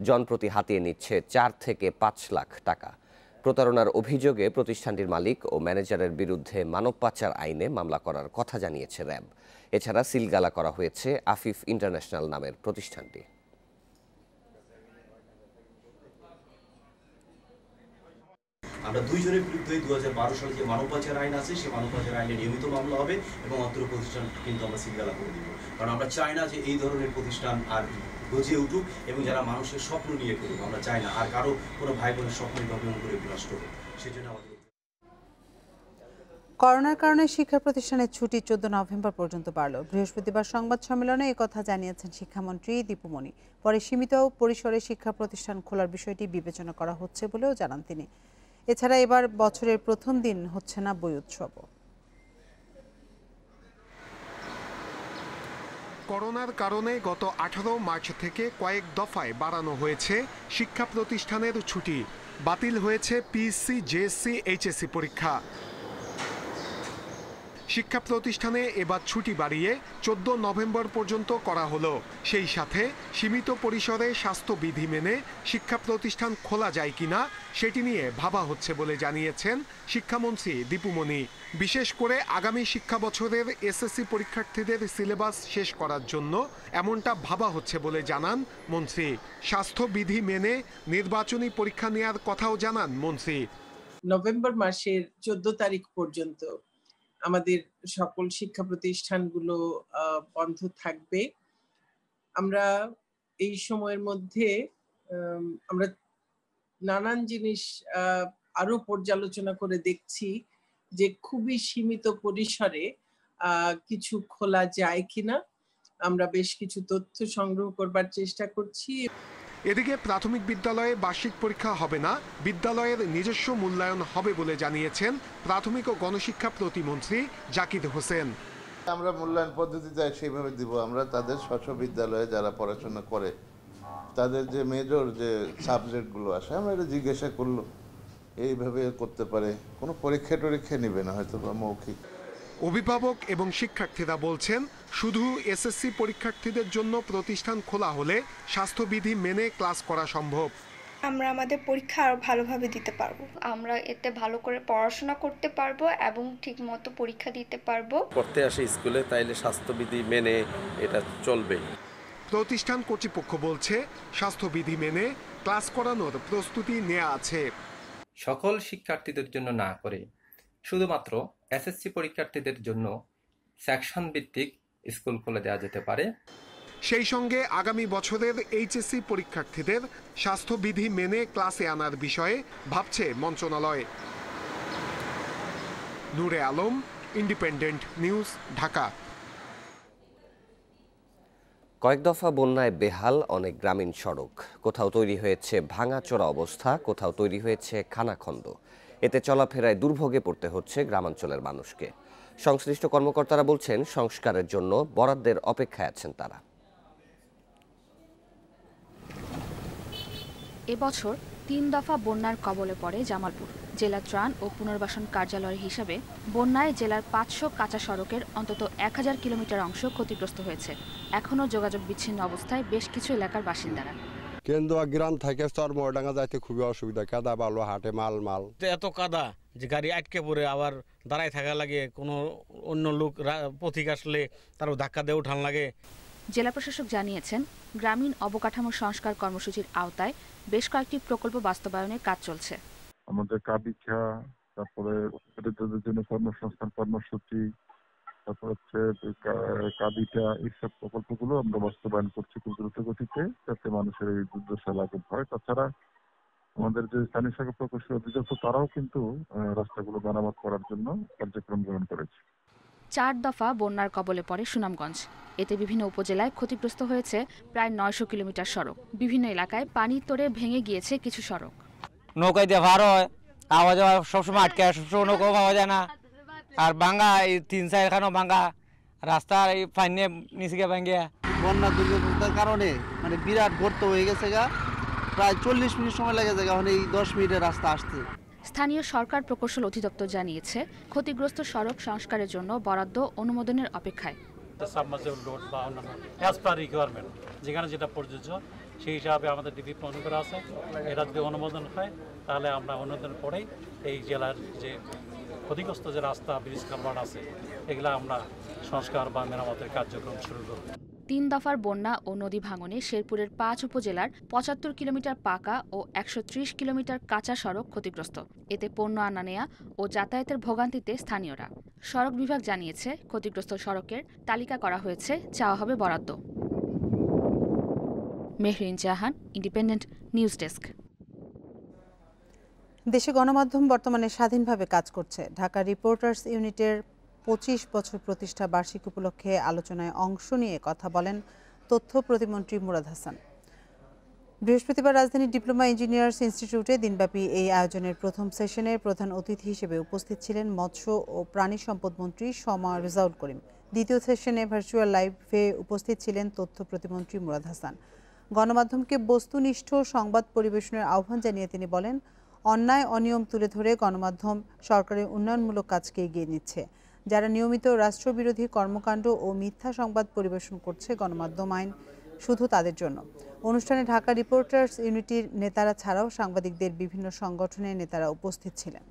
জনপ্রতি হাতিয়ে নিচ্ছে 4 থেকে 5 লাখ টাকা। প্রতারণার অভিযোগে প্রতিষ্ঠানটির মালিক ও ম্যানেজারের বিরুদ্ধে মানব পাচার আইনে মামলা করার কথা জানিয়েছে র্যাব। এছাড়া সিলগালা করা হয়েছে আফিফ ইন্টারন্যাশনাল নামের প্রতিষ্ঠানটি। আমরা দুইজনের বিরুদ্ধে 2012 সালে যে মানব পাচার আইন আছে সেই মানব পাচার আইনে নিয়মিত মামলা হবে এবং অত্র প্রতিষ্ঠান কিন্তু আমরা সিলগালা করে দিব, কারণ আমরা চাই না যে এই ধরনের প্রতিষ্ঠান আর গজিয়ে উঠুক এবং যারা মানুষের স্বপ্ন নিয়ে করুক। আমরা চাই না আর কারো কোনো ভাই বোনের স্বপ্ন দমন করে বিনষ্ট হোক, সেজন্য আমাদের। করোনার কারণে শিক্ষা প্রতিষ্ঠানের ছুটি 14 নভেম্বর পর্যন্ত বাড়ল। বৃহস্পতিবার সংবাদ সম্মেলনে একথা জানিয়েছেন শিক্ষামন্ত্রী দীপুমণি। পরে সীমিত পরিসরে শিক্ষা প্রতিষ্ঠান খোলার বিষয়টি বিবেচনা করা হচ্ছে বলেও জানান তিনি। এছাড়া এবার বছরের প্রথম দিন হচ্ছে না বই উৎসবও। করোনার কারণে গত 18 মার্চ থেকে কয়েক দফায় বাড়ানো হয়েছে শিক্ষা প্রতিষ্ঠানের ছুটি। বাতিল হয়েছে পিএসসি, জেএসসি, এইচএসসি পরীক্ষা। শিক্ষা প্রতিষ্ঠানে এবার ছুটি বাড়িয়ে 14 নভেম্বর পর্যন্ত করা হলো। সেই সাথে সীমিত পরিসরে স্বাস্থ্যবিধি মেনে শিক্ষা প্রতিষ্ঠান খোলা যায় কিনা সেটি নিয়ে ভাবা হচ্ছে বলে জানিয়েছেন শিক্ষামন্ত্রী দীপুমণি। বিশেষ করে আগামী শিক্ষা বছরের এসএসসি পরীক্ষার্থীদের সিলেবাস শেষ করার জন্য এমনটা ভাবা হচ্ছে বলে জানান মন্ত্রী। স্বাস্থ্যবিধি মেনে নির্বাচনী পরীক্ষা নেওয়ার কথাও জানান মন্ত্রী। নভেম্বর মাসের 14 তারিখ পর্যন্ত আমাদের সকল শিক্ষা প্রতিষ্ঠানগুলো বন্ধ থাকবে। আমরা এই সময়ের মধ্যে আমরা নানান জিনিস আরো পর্যালোচনা করে দেখছি যে খুবই সীমিত পরিসরে কিছু খোলা যায় কিনা। আমরা বেশ কিছু তথ্য সংগ্রহ করবার চেষ্টা করছি। এদিকে প্রাথমিক বিদ্যালয়ে বার্ষিক পরীক্ষা হবে না, বিদ্যালয়ের নিজস্ব মূল্যায়ন হবে বলে জানিয়েছেন প্রাথমিক ও গণশিক্ষা প্রতিমন্ত্রী জাকির হোসেন। আমরা মূল্যায়ন পদ্ধতি চাই সেইভাবে দিব। আমরা তাদের স্বচ্ছ বিদ্যালয়ে যারা পড়াশোনা করে তাদের যে মেজর যে সাবজেক্টগুলো আসে আমরা এটা জিজ্ঞাসা করলো, এইভাবে করতে পারে, কোনো পরীক্ষা নেবে না হয়তো বা মৌখিক। অভিভাবক এবং শিক্ষার্থীরা বলছেন শুধু এসএসসি পরীক্ষার্থীদের জন্য প্রতিষ্ঠান খোলা হলে স্বাস্থ্যবিধি মেনে ক্লাস করা সম্ভব। আমরা আমাদের পরীক্ষা আরো ভালোভাবে দিতে পারবো, আমরা এতে ভালো করে পড়াশোনা করতে পারবো এবং ঠিকমতো পরীক্ষা দিতে পারবো। পড়তে আসে স্কুলে, তাইলে স্বাস্থ্যবিধি মেনে এটা চলবে। প্রতিষ্ঠান কর্তৃপক্ষ বলছে স্বাস্থ্যবিধি মেনে ক্লাস করানোর প্রস্তুতি নেওয়া আছে। সকল শিক্ষার্থীদের জন্য না করে শুধুমাত্র এসএসসি পরীক্ষার্থীদের জন্য সেকশন ভিত্তিক স্কুল খুলে দেওয়া যেতে পারে। সেই সঙ্গে আগামী বছরের এইচএসসি পরীক্ষার্থীদের স্বাস্থ্যবিধি মেনে ক্লাসে আনার বিষয়ে ভাবছে মন্ত্রণালয়। নূরে আলম, ইন্ডিপেন্ডেন্ট নিউজ, ঢাকা। কয়েক দফা বন্যায় বেহাল অনেক গ্রামীণ সড়ক। কোথাও তৈরি হয়েছে ভাঙাচোরা অবস্থা, কোথাও তৈরি হয়েছে খানাখন্দ। এতে চলাফেরায় দুর্ভোগে পড়তে হচ্ছে গ্রামাঞ্চলের মানুষকে। সংশ্লিষ্ট কর্মকর্তারা বলছেন সংস্কারের জন্য বরাদ্দের অপেক্ষায় আছেন তারা। এবছর 3 দফা বন্যার কবলে পড়ে জামালপুর। জেলা ত্রাণ ও পুনর্বাসন কার্যালয়ের হিসাবে বন্যায় জেলার 500 কাঁচা সড়কের অন্তত 1000 কিলোমিটার অংশ ক্ষতিগ্রস্ত হয়েছে। এখনও যোগাযোগ বিচ্ছিন্ন অবস্থায় বেশ কিছু এলাকার বাসিন্দারা। কেন্দ্র গ্রাম থেকে চরমডাঙ্গা যাইতে খুবই অসুবিধা, কাদা বালু হাটে মাল এত কাদা যে গাড়ি আটকে পড়ে আবার দাঁড়ায় থাকা লাগে, কোনো অন্য লোক পথিক আসলে তারও ধাক্কা দিয়ে উঠান লাগে। জেলা প্রশাসক জানিয়েছেন গ্রামীণ অবকাঠামো সংস্কার কর্মসূচির আওতায় বেশ কয়েকটি প্রকল্প বাস্তবায়নের কাজ চলছে। আমাদের কাবিখা, তারপরে জন্য কর্মসংস্থান কর্মসূচি, তারপর হচ্ছে কাবিটা, এইসব প্রকল্পগুলো আমরা বাস্তবায়ন করছি খুব দ্রুত গতিতে, যাতে মানুষের এই দুর্দশা লাঘব হয়। তাছাড়া আমাদের যে স্থানীয় সরকার প্রকৌশল অধিদপ্তর তারাও কিন্তু রাস্তাগুলো মেরামত করার জন্য কার্যক্রম গ্রহণ করেছে। 4 দফা বন্যার কবলে পড়ে সুনামগঞ্জ। এতে বিভিন্ন উপজেলায় ক্ষতিগ্রস্ত হয়েছে প্রায় 900 কিলোমিটার সড়ক। বিভিন্ন এলাকায় পানির তোড়ে ভেঙে গিয়েছে কিছু সড়ক। নৌকায় দিয়ে ভার হয়, আওয়া যাওয়া সবসময় আটকে, সবসময় নৌকাও পাওয়া যায় না। আর ভাঙ্গা এই 3-4 খানো ভাঙ্গা রাস্তার এই পানি নিচে গিয়ে ভাঙ্গে। বন্যা দুর্যোগের কারণে মানে বিরাট গর্ত হয়ে গেছে গা, প্রায় 40 মিনিট সময় লেগে যায় এখন এই 10 মিনিটের রাস্তা আসতে। স্থানীয় সরকার প্রকৌশল অধিদপ্তর জানিয়েছে ক্ষতিগ্রস্ত সড়ক সংস্কারের জন্য বরাদ্দ অনুমোদনের অপেক্ষায়। সাবমার্সিবল রোড বা অন্যান্য অ্যাজ পার রিকোয়ারমেন্ট যেখানে যেটা প্রযোজ্য সেই হিসাবে আমাদের ডিপি প্রদান করা আছে। এটা যদি অনুমোদন হয় তাহলে আমরা অনুমোদন পরেই এই জেলার যে ক্ষতিগ্রস্ত যে রাস্তা ব্রিজ কালভার্ট আছে এগুলা আমরা সংস্কার বা মেরামতের কার্যক্রম শুরু করব। 3 দফার বন্যা ও নদী ভাঙনে শেরপুরের 5 উপজেলার 75 কিলোমিটার পাকা ও 130 কিলোমিটার কাঁচা সড়ক ক্ষতিগ্রস্ত। এতে পণ্য আনা নেয়া ও যাতায়াতের ভোগান্তিতে স্থানীয়রা। সড়ক বিভাগ জানিয়েছে, ক্ষতিগ্রস্ত সড়কের তালিকা করা হয়েছে, চাওয়া হবে বরাদ্দ। মেহরিন জাহান, ইন্ডিপেন্ডেন্ট নিউজ ডেস্ক। দেশে গণমাধ্যম বর্তমানে স্বাধীনভাবে কাজ করছে। ঢাকা রিপোর্টার্স ইউনিটের 25 বছর প্রতিষ্ঠা বার্ষিকী উপলক্ষে আলোচনায় অংশ নিয়ে কথা বলেন তথ্য প্রতিমন্ত্রী মুরাদ হাসান। বৃহস্পতিবার রাজধানীর ডিপ্লোমা ইঞ্জিনিয়ার্স ইনস্টিটিউটে দিনব্যাপী এই আয়োজনের প্রথম সেশনের প্রধান অতিথি হিসেবে উপস্থিত ছিলেন মৎস্য ও প্রাণী সম্পদ মন্ত্রী শমা রেজাউল করিম। দ্বিতীয় সেশনে ভার্চুয়াল লাইভে উপস্থিত ছিলেন তথ্য প্রতিমন্ত্রী মুরাদ হাসান। গণমাধ্যমকে বস্তুনিষ্ঠ সংবাদ পরিবেশনের আহ্বান জানিয়ে তিনি বলেন, অন্যায় অনিয়ম তুলে ধরে গণমাধ্যম সরকারের উন্নয়নমূলক কাজকে এগিয়ে নিচ্ছে। যারা নিয়মিত রাষ্ট্রবিরোধী কর্মকাণ্ড ও মিথ্যা সংবাদ পরিবেশন করছে, গণমাধ্যম আইন শুধু তাদের জন্য। অনুষ্ঠানে ঢাকা রিপোর্টার্স ইউনিটির নেতারা ছাড়াও সাংবাদিকদের বিভিন্ন সংগঠনের নেতারা উপস্থিত ছিলেন।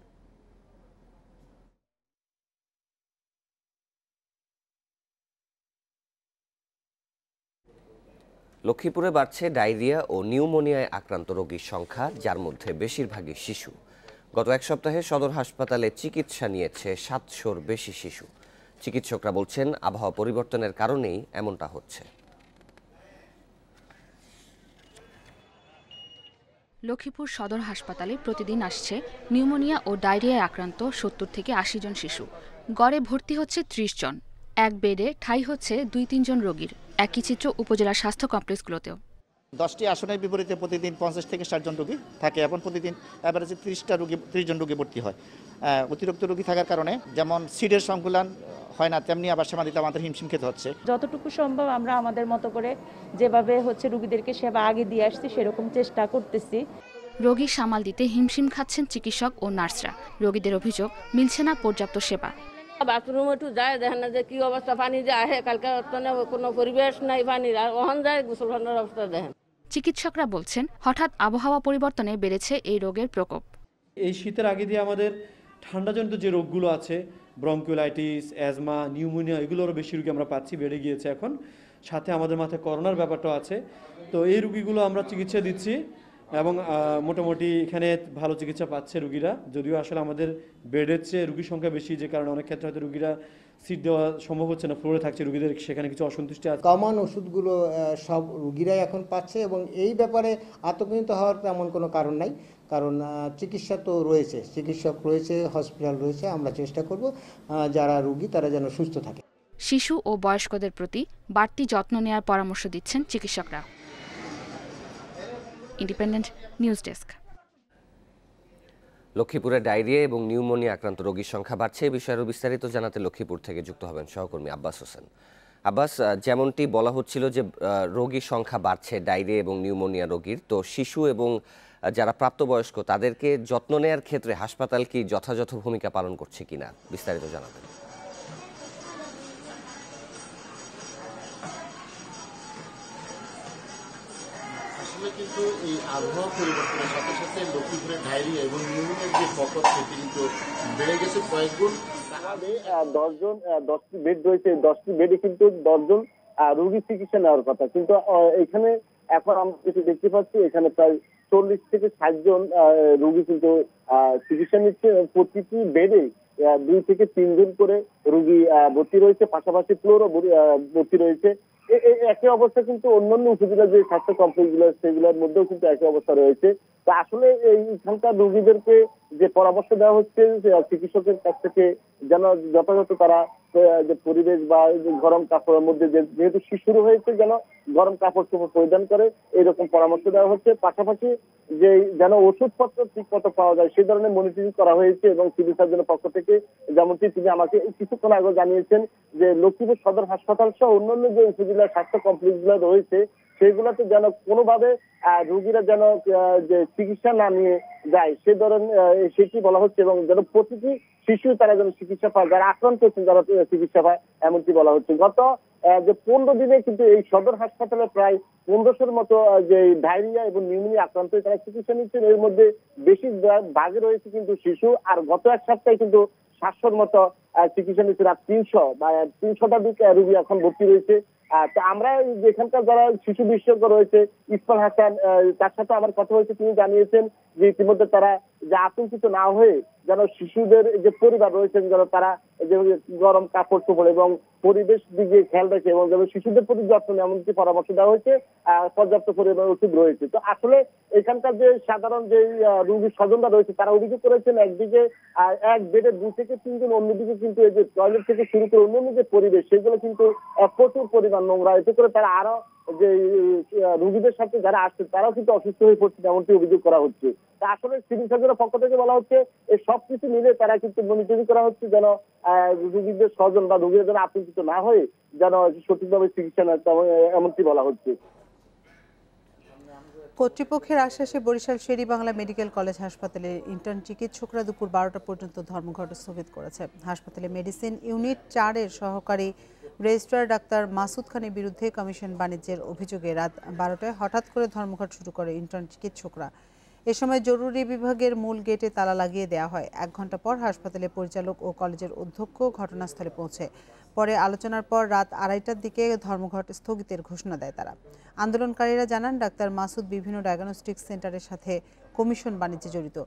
লক্ষ্মীপুরে বাড়ছে ডায়রিয়া ও নিউমোনিয়ায় আক্রান্ত রোগীর সংখ্যা, যার মধ্যে বেশিরভাগই শিশু। গত এক সপ্তাহে সদর হাসপাতালে চিকিৎসা নিয়েছে 700-র বেশি শিশু। চিকিৎসকরা বলছেন, আবহাওয়া পরিবর্তনের কারণেই এমনটা হচ্ছে। লক্ষ্মীপুর সদর হাসপাতালে প্রতিদিন আসছে নিউমোনিয়া ও ডায়রিয়ায় আক্রান্ত 70 থেকে 80 জন শিশু। গড়ে ভর্তি হচ্ছে 30 জন। এক বেডে ঠাঁই হচ্ছে 2-3 জন রোগীর। একই চিত্র উপজেলা স্বাস্থ্য কমপ্লেক্সগুলোতেও। 10টি আসনের বিপরীতে প্রতিদিন 50 থেকে 60 জন রোগী থাকে এবং প্রতিদিন অ্যাভারেজে 30 জন রোগী ভর্তি হয়। অতিরিক্ত রোগী থাকার কারণে যেমন সিটের সংকুলান হয় না, তেমনি আবার সেবা দিতে আমাদের হিমশিম খেতে হচ্ছে। যতটুকু সম্ভব আমরা আমাদের মতো করে যেভাবে রোগীদেরকে সেবা আগে দিয়ে আসছি সেরকম চেষ্টা করতেছি। রোগী সামাল দিতে হিমশিম খাচ্ছেন চিকিৎসক ও নার্সরা। রোগীদের অভিযোগ, মিলছে না পর্যাপ্ত সেবা। বাথরুমে একটু যায়, দেখেন না যে কি অবস্থা, পানি যে আহে কালকে কোনো পরিবেশ নাই পানির, আর ওখান যায় গোসল খানার অবস্থা দেখেন। চিকিৎসকরা বলছেন, হঠাৎ আবহাওয়া পরিবর্তনে বেড়েছে এই রোগের প্রকোপ। এই শীতের আগে দিয়ে আমাদের ঠান্ডাজনিত যে রোগগুলো আছে, ব্রঙ্কিওলাইটিস, অ্যাজমা, নিউমোনিয়া, এগুলোরও বেশি রোগী আমরা পাচ্ছি, বেড়ে গিয়েছে এখন। সাথে আমাদের মাথায় করোনার ব্যাপারটাও আছে। তো এই রোগীগুলো আমরা চিকিৎসা দিচ্ছি এবং মোটামুটি এখানে ভালো চিকিৎসা পাচ্ছে রোগীরা। যদিও আসলে আমাদের বেডের চেয়ে রোগীর সংখ্যা বেশি, যে কারণে অনেক ক্ষেত্রে হয়তো রোগীরা সিট দেওয়া সম্ভব হচ্ছে না, ফ্লোরে থাকছে রোগীদের, সেখানে কিছু অসন্তুষ্টি আছে। কমন ওষুধগুলো সব রোগীরাই এখন পাচ্ছে এবং এই ব্যাপারে আতঙ্কিত হওয়ার তেমন কোনো কারণ নাই, কারণ চিকিৎসা তো রয়েছে, চিকিৎসক রয়েছে, হসপিটাল রয়েছে। আমরা চেষ্টা করব যারা রোগী তারা যেন সুস্থ থাকে। শিশু ও বয়স্কদের প্রতি বাড়তি যত্ন নেওয়ার পরামর্শ দিচ্ছেন চিকিৎসকরা। Independent news desk. লক্ষ্মীপুরে ডায়রিয়া এবং নিউমোনিয়া আক্রান্ত রোগীর সংখ্যা বাড়ছে। এই বিষয়ে আরও বিস্তারিত জানাতে লক্ষ্মীপুর থেকে যুক্ত হবেন সহকর্মী আব্বাস হোসেন। আব্বাস, যেমনটি বলা হচ্ছিল যে রোগীর সংখ্যা বাড়ছে ডায়রিয়া এবং নিউমোনিয়া রোগীর, তো শিশু এবং যারা প্রাপ্তবয়স্ক তাদেরকে যত্ন নেওয়ার ক্ষেত্রে হাসপাতাল কি যথাযথ ভূমিকা পালন করছে কিনা বিস্তারিত জানাবেন। কিন্তু এই আবহাওয়া পরিবর্তনের সাথে সাথে লক্ষ্মীপুরে ডায়রিয়া এবং নিউমোনিয়ার যে প্রকোপ সেটি কিন্তু বেড়ে গেছে কয়েক গুণ। 10টি বেড রয়েছে, 10টি বেডে কিন্তু 10 জন রোগী চিকিৎসা নেওয়ার কথা, কিন্তু এখানে এখন আমরা যেটা দেখতে পাচ্ছি এখানে প্রায় 40 থেকে 60 জন রোগী কিন্তু চিকিৎসা নিচ্ছে। প্রতিটি বেডে 2 থেকে 3 জন করে রোগী ভর্তি রয়েছে, পাশাপাশি ফ্লোরও ভর্তি রয়েছে। একই অবস্থা কিন্তু অন্যান্য উপজেলা যে স্বাস্থ্য কমপ্লেক্স গুলো সেগুলোর মধ্যেও কিন্তু একই অবস্থা রয়েছে। তো আসলে এইখানকার রোগীদেরকে যে পরামর্শ দেওয়া হচ্ছে চিকিৎসকের কাছ থেকে, যেন যথাযথ তারা যে পরিবেশ বা গরম কাপড়ের মধ্যে, যেহেতু শিশুর হয়েছে, যেন গরম কাপড় চোপড় পরিধান করে এইরকম পরামর্শ দেওয়া হচ্ছে। পাশাপাশি যে যেন ওষুধপত্র ঠিক মতো পাওয়া যায় সে ধরনের মনিটরিং করা হয়েছে এবং সিভিল সার্জনের পক্ষ থেকে, যেমনটি তিনি আমাকে কিছুক্ষণ আগে জানিয়েছেন যে লক্ষ্মীপুর সদর হাসপাতাল সহ অন্যান্য যে উপজেলার স্বাস্থ্য কমপ্লেক্স গুলো রয়েছে সেগুলোতে যেন কোনোভাবে রোগীরা যেন যে চিকিৎসা না নিয়ে যায় সে ধরনের সেটি বলা হচ্ছে, এবং যেন প্রতিটি শিশু তারা যেন চিকিৎসা পায়, যারা আক্রান্ত হচ্ছেন তারা চিকিৎসা পায় এমনটি বলা হচ্ছে। গত যে 15 দিনে কিন্তু এই সদর হাসপাতালে প্রায় 1500-র মতো যে ডায়রিয়া এবং নিউমোনিয়া আক্রান্ত তারা চিকিৎসা নিচ্ছেন। এর মধ্যে বেশি ভাগে রয়েছে কিন্তু শিশু। আর গত এক সপ্তাহে কিন্তু 700-র মতো চিকিৎসা নিচ্ছে। 300 বা 300টাধিক রোগী এখন ভর্তি রয়েছে। তো আমরা এখানকার যারা শিশু বিশেষজ্ঞ রয়েছে ইসমাইল হাসান, তার সাথে আমার কথা হয়েছে, তিনি জানিয়েছেন যে ইতিমধ্যে তারা যে আতঙ্কিত না হয়ে যেন শিশুদের যে পরিবার রয়েছেন যেন তারা যে গরম কাপড় চোপড় এবং পরিবেশ দিকে খেয়াল রাখে এবং যেন শিশুদের প্রতি যত্ন নেয় এমনকি পরামর্শ দেওয়া হয়েছে, পর্যাপ্ত পরিমাণে ওষুধ রয়েছে। তো আসলে এখানকার যে সাধারণ যে রোগীর স্বজনরা রয়েছে তারা অভিযোগ করেছেন একদিকে এক বেডে 2 থেকে 3 জন, অন্যদিকে কিন্তু এই যে টয়লেট থেকে শুরু করে অন্যান্য যে পরিবেশ সেগুলো কিন্তু প্রচুর পরিমাণ নোংরা, এতে করে তারা আরো যে রোগীদের সাথে যারা আসছে তারাও কিন্তু অসুস্থ হয়ে পড়ছে এমনটি অভিযোগ করা হচ্ছে। আসলে সিভিল সার্জনের পক্ষ থেকে বলা হচ্ছে এই সবকিছু মিলে তারা কিন্তু মনিটরিং করা হচ্ছে যেন রোগীদের স্বজন বা রোগীরা যেন আতঙ্কিত না হয়ে যেন সঠিকভাবে চিকিৎসা নেয় এমনটি বলা হচ্ছে। কর্তৃপক্ষের আশ্বাসে বরিশাল শের-ই বাংলা মেডিকেল কলেজ হাসপাতালের ইন্টার্ন চিকিৎসকরা দুপুর 12টা পর্যন্ত ধর্মঘট স্থগিত করেছে। হাসপাতালে মেডিসিন ইউনিট 4-এর সহকারী রেজিস্ট্রার ডাক্তার মাসুদ খানের বিরুদ্ধে কমিশন বাণিজ্যের অভিযোগে রাত 12টায় হঠাৎ করে ধর্মঘট শুরু করে ইন্টার্ন চিকিৎসকরা। এ সময় জরুরি বিভাগের মূল গেটে তালা লাগিয়ে দেওয়া হয়। 1 ঘণ্টা পর হাসপাতালের পরিচালক ও কলেজের অধ্যক্ষ ঘটনাস্থলে পৌঁছে। পরে আলোচনার পর রাত 2:30টার দিকে ধর্মঘট স্থগিতের ঘোষণা দেয় তারা। আন্দোলনকারীরা জানান ডাক্তার মাসুদ বিভিন্ন ডায়াগনস্টিক সেন্টারের সাথে কমিশন বাণিজ্যে জড়িত।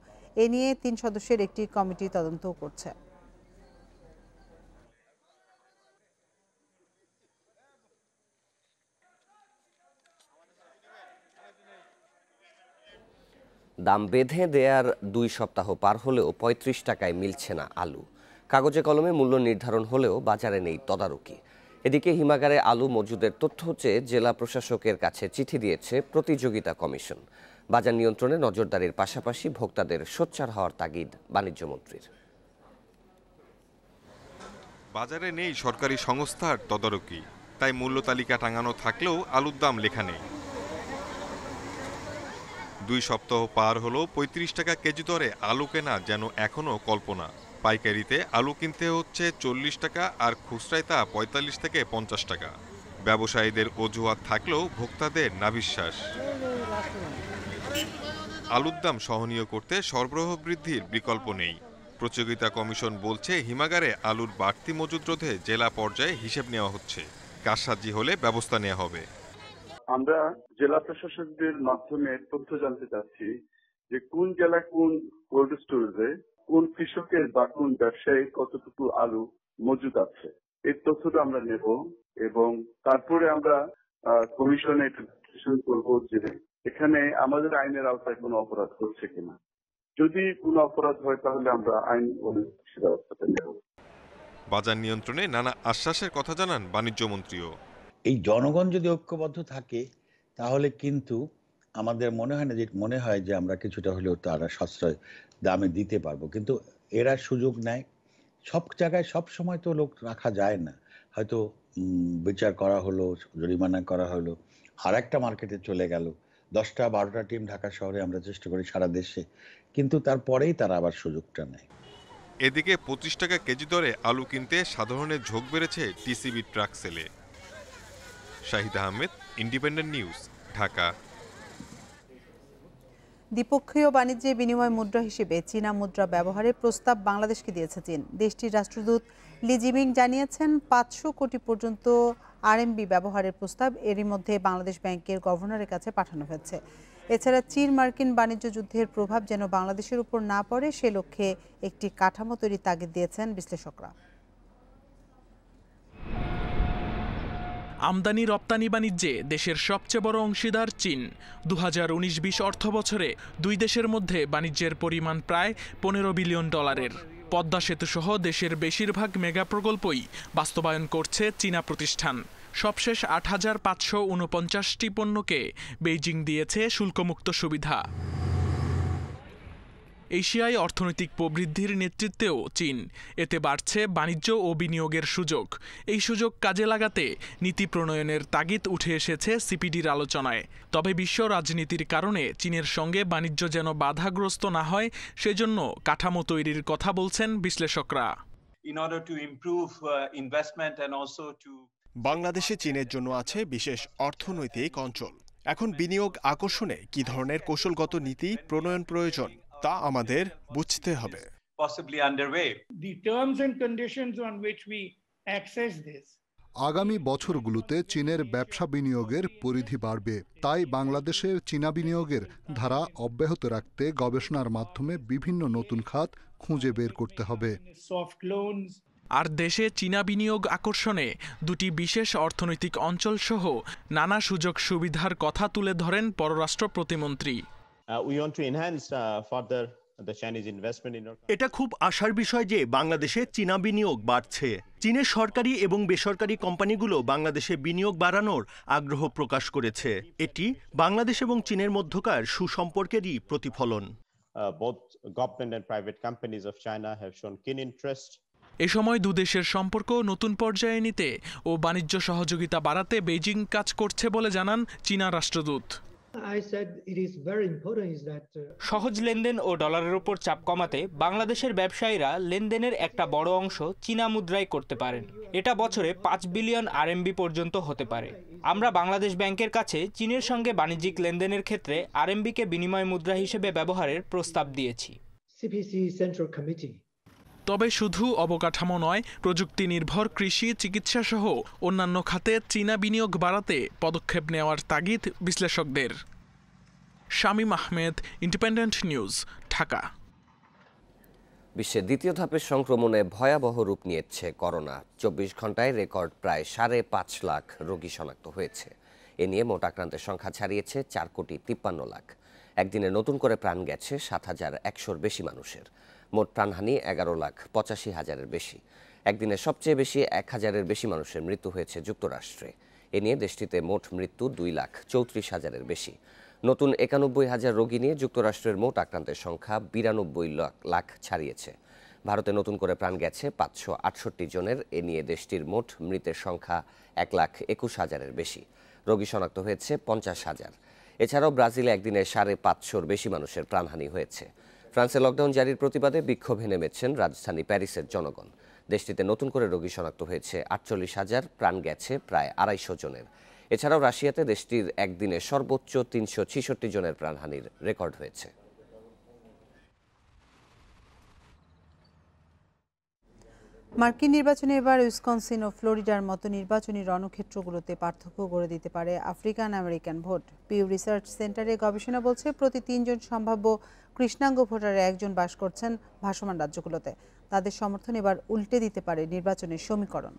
এ নিয়ে 3 সদস্যের একটি কমিটি তদন্ত করছে। দাম বেঁধে দেয়ার 2 সপ্তাহ পার হলেও 35 টাকায় মিলছে না আলু। কাগজে কলমে মূল্য নির্ধারণ হলেও বাজারে নেই তদারকি। এদিকে হিমাগারে আলু মজুদের তথ্য চেয়ে জেলা প্রশাসকের কাছে চিঠি দিয়েছে প্রতিযোগিতা কমিশন। বাজার নিয়ন্ত্রণে নজরদারির পাশাপাশি ভোক্তাদের সোচ্চার হওয়ার তাগিদ বাণিজ্যমন্ত্রীর। বাজারে নেই সরকারি সংস্থার তদারকি, তাই মূল্য তালিকা টাঙানো থাকলেও আলুর দাম লেখা নেই। 2 সপ্তাহ পার হলেও 35 টাকা কেজি দরে আলু কেনা যেন এখনো কল্পনা। পাইকারিতে আলু কিনতে হচ্ছে 40 টাকা আর খুচরায় তা 45 থেকে 50 টাকা। ব্যবসায়ীদের অজুহাত থাকলেও ভোক্তাদের নাভিশ্বাস। আলুর দাম সহনীয় করতে সরবরাহ বৃদ্ধির বিকল্প নেই। প্রতিযোগিতা কমিশন বলছে হিমাগারে আলুর বাড়তি মজুদ রোধে জেলা পর্যায়ে হিসেব নেওয়া হচ্ছে, কারসাজি হলে ব্যবস্থা নেওয়া হবে। আমরা জেলা প্রশাসকদের মাধ্যমে তথ্য জানতে চাচ্ছি যে কোন জেলায় কোন কোল্ড স্টোরেজে কোন কৃষকের বা কোন ব্যবসায়ী কতটুকু আলু মজুদ আছে, এই তথ্যটা আমরা নেব এবং তারপরে আমরা কমিশনে ডিসকাশন করব যে এখানে আমাদের আইনের আওতায় কোনো অপরাধ হচ্ছে কিনা। যদি কোনো অপরাধ হয় তাহলে আমরা আইন অনুযায়ী ব্যবস্থা নেব। বাজার নিয়ন্ত্রণে নানা আশ্বাসের কথা জানান বাণিজ্যমন্ত্রীও। এই জনগণ যদি ঐক্যবদ্ধ থাকে তাহলে কিন্তু আমাদের মনে হয় যে আমরা কিছুটা হলেও তারা সাশ্রয় দামে দিতে পারবো, কিন্তু এরা সুযোগ নেয়। সব জায়গায় সব সময় তো লোক রাখা যায় না, হয়তো বিচার করা হলো, জরিমানা করা হলো, আর একটা মার্কেটে চলে গেল। 10টা 12টা টিম ঢাকা শহরে আমরা চেষ্টা করি সারা দেশে, কিন্তু তারপরেই তারা আবার সুযোগটা নেয়। এদিকে 25 টাকা কেজি দরে আলু কিনতে সাধারণের ঝোঁক বেড়েছে টিসিবি ট্রাক সেলে। Shahid Ahmed, Independent news, Dhaka. দ্বিপক্ষীয় বাণিজ্যে বিনিময় মুদ্রা হিসেবে চীনা মুদ্রা ব্যবহারের প্রস্তাব বাংলাদেশকে দিয়েছে চীন। দেশটির রাষ্ট্রদূত লি জিমিং জানিয়েছেন 500 কোটি পর্যন্ত আরএমবি ব্যবহারের প্রস্তাব এরই মধ্যে বাংলাদেশ ব্যাংকের গভর্নরের কাছে পাঠানো হয়েছে। এছাড়া চীন মার্কিন বাণিজ্য যুদ্ধের প্রভাব যেন বাংলাদেশের উপর না পড়ে সে লক্ষ্যে একটি কাঠামো তৈরির তাগিদ দিয়েছেন বিশ্লেষকরা। আমদানি রপ্তানি বাণিজ্যে দেশের সবচেয়ে বড় অংশীদার চীন। 2019-20 অর্থবছরে দুই দেশের মধ্যে বাণিজ্যের পরিমাণ প্রায় $15 বিলিয়ন। পদ্মা সেতু সহ দেশের বেশিরভাগ মেগা প্রকল্পই বাস্তবায়ন করছে চীনা প্রতিষ্ঠান। সবশেষ 8,549টি পণ্যকে বেইজিং দিয়েছে শুল্কমুক্ত সুবিধা। এশিয়ায় অর্থনৈতিক প্রবৃদ্ধির নেতৃত্বেও চীন, এতে বাড়ছে বাণিজ্য ও বিনিয়োগের সুযোগ। এই সুযোগ কাজে লাগাতে নীতি প্রণয়নের তাগিদ উঠে এসেছে সিপিডির আলোচনায়। তবে বিশ্ব রাজনীতির কারণে চীনের সঙ্গে বাণিজ্য যেন বাধাগ্রস্ত না হয় সেজন্য কাঠামো তৈরির কথা বলছেন বিশ্লেষকরা। বাংলাদেশে চীনের জন্য আছে বিশেষ অর্থনৈতিক অঞ্চল। এখন বিনিয়োগ আকর্ষণে কি ধরনের কৌশলগত নীতি প্রণয়ন প্রয়োজন তা আমাদের বুঝতে হবে। আগামী বছরগুলোতে চীনের ব্যবসা বিনিয়োগের পরিধি বাড়বে। তাই বাংলাদেশের চীনা বিনিয়োগের ধারা অব্যাহত রাখতে গবেষণার মাধ্যমে বিভিন্ন নতুন খাত খুঁজে বের করতে হবে। আর দেশে চীনা বিনিয়োগ আকর্ষণে দুটি বিশেষ অর্থনৈতিক অঞ্চল সহ নানা সুযোগ সুবিধার কথা তুলে ধরেন পররাষ্ট্র প্রতিমন্ত্রী। এটা খুব আশার বিষয় যে বাংলাদেশে চীনা বিনিয়োগ বাড়ছে। চীনের সরকারি এবং বেসরকারি কোম্পানিগুলো বাংলাদেশে বিনিয়োগ বাড়ানোর আগ্রহ প্রকাশ করেছে। এটি বাংলাদেশ এবং চীনের মধ্যকার সুসম্পর্কেরই প্রতিফলন। এ সময় দুদেশের সম্পর্ক নতুন পর্যায়ে নিতে ও বাণিজ্য সহযোগিতা বাড়াতে বেইজিং কাজ করছে বলে জানান চীনা রাষ্ট্রদূত। সহজ লেনদেন ও ডলারের উপর চাপ কমাতে বাংলাদেশের ব্যবসায়ীরা লেনদেনের একটা বড় অংশ চীনা মুদ্রায় করতে পারেন। এটা বছরে 5 বিলিয়ন RMB পর্যন্ত হতে পারে। আমরা বাংলাদেশ ব্যাংকের কাছে চীনের সঙ্গে বাণিজ্যিক লেনদেনের ক্ষেত্রে RMB-কে বিনিময় মুদ্রা হিসেবে ব্যবহারের প্রস্তাব দিয়েছি। তবে শুধু অবকাঠামো নয়, প্রযুক্তি নির্ভর কৃষি, চিকিৎসা সহ অন্যান্য খাতে চীনা বিনিয়োগ বাড়াতে পদক্ষেপ নেওয়ার তাগিদ বিশ্লেষকদের। Shamim Ahmed, Independent news, Dhaka. বিশ্বের দ্বিতীয় ধাপের সংক্রমণে ভয়াবহ রূপ নিয়েছে করোনা। 24 ঘন্টায় রেকর্ড প্রায় 5.5 লাখ রোগী শনাক্ত হয়েছে। এ নিয়ে মোট আক্রান্তের সংখ্যা ছাড়িয়েছে 4,53 লাখ। একদিনে নতুন করে প্রাণ গেছে 7,100-র বেশি মানুষের। মোট প্রাণহানি 11,85,000-এর বেশি। একদিনে সবচেয়ে বেশি 1,000-এর বেশি মানুষের মৃত্যু হয়েছে যুক্তরাষ্ট্রে। এ নিয়ে দেশটিতে মোট মৃত্যু 2,34,000-এর বেশি। নতুন 91,000 রোগী নিয়ে যুক্তরাষ্ট্রের মোট আক্রান্তের সংখ্যা 92 লাখ ছাড়িয়েছে। ভারতে নতুন করে প্রাণ গেছে 568 জনের। এ নিয়ে দেশটির মোট মৃতের সংখ্যা 1,21,000-এর বেশি। রোগী শনাক্ত হয়েছে 50,000। এছাড়াও ব্রাজিলে একদিনে 550-র বেশি মানুষের প্রাণহানি হয়েছে। ফ্রান্সে লকডাউন জারির প্রতিবাদে বিক্ষোভে নেমেছেন রাজধানী প্যারিসের জনগণ। দেশটিতে নতুন করে রোগী শনাক্ত হয়েছে 48,000, প্রাণ গেছে প্রায় 250 জনের। এছাড়াও রাশিয়াতে দেশটির একদিনে সর্বোচ্চ 366 জনের প্রাণহানির রেকর্ড হয়েছে। মার্কিন নির্বাচনে এবার উইসকনসিন ও ফ্লোরিডার মতো নির্বাচনী রণক্ষেত্রগুলোতে পার্থক্য করে দিতে পারে African American vote. Pew research সেন্টারে গবেষণা বলছে প্রতি 3 জন সম্ভাব্য কৃষ্ণাঙ্গ ভোটারে 1 জন বাস করছেন ভাসমান রাজ্যগুলোতে। তাদের সমর্থন এবার উল্টে দিতে পারে নির্বাচনের সমীকরণ।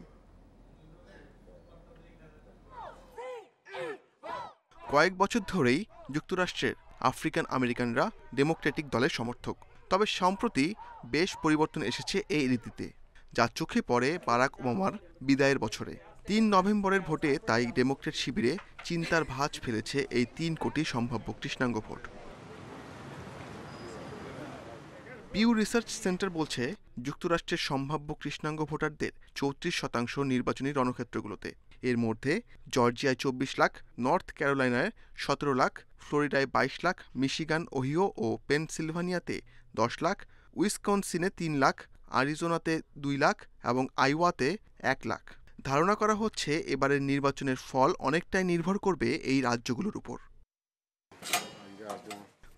কয়েক বছর ধরেই যুক্তরাষ্ট্রের আফ্রিকান আমেরিকানরা ডেমোক্রেটিক দলের সমর্থক। তবে সম্প্রতি বেশ পরিবর্তন এসেছে এই রীতিতে, যা চোখে পড়ে বারাক ওবামার বিদায়ের বছরে। 3 নভেম্বরের ভোটে তাই ডেমোক্রেট শিবিরে চিন্তার ভাঁজ ফেলেছে এই 3 কোটি সম্ভাব্য কৃষ্ণাঙ্গ ভোট। পিউ রিসার্চ সেন্টার বলছে যুক্তরাষ্ট্রের সম্ভাব্য কৃষ্ণাঙ্গ ভোটারদের 34% নির্বাচনী রণক্ষেত্রগুলোতে। এর মধ্যে জর্জিয়ায় 24 লাখ, নর্থ ক্যারোলাইনায় 17 লাখ, ফ্লোরিডায় 22 লাখ, মিশিগান, ওহিও ও পেনসিলভানিয়াতে 10 লাখ, উইসকনসিনে 3 লাখ, আরিজোনাতে 2 লাখ এবং আইওয়াতে 1 লাখ। ধারণা করা হচ্ছে এবারের নির্বাচনের ফল অনেকটাই নির্ভর করবে এই রাজ্যগুলোর উপর।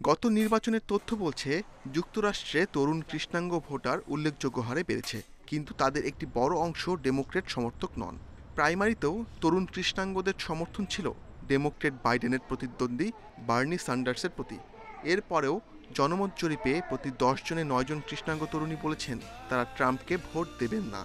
গত নির্বাচনের তথ্য বলছে যুক্তরাষ্ট্রে তরুণ কৃষ্ণাঙ্গ ভোটার উল্লেখযোগ্য হারে বেড়েছে, কিন্তু তাদের একটি বড় অংশ ডেমোক্রেট সমর্থক নন। প্রাইমারিতেও তরুণ কৃষ্ণাঙ্গদের সমর্থন ছিল ডেমোক্রেট বাইডেনের প্রতিদ্বন্দ্বী বার্নি স্যান্ডার্সের প্রতি। এরপরেও জনমত জরিপে প্রতি 10 জনে 9 জন কৃষ্ণাঙ্গ তরুণী বলেছেন তারা ট্রাম্পকে ভোট দেবেন না।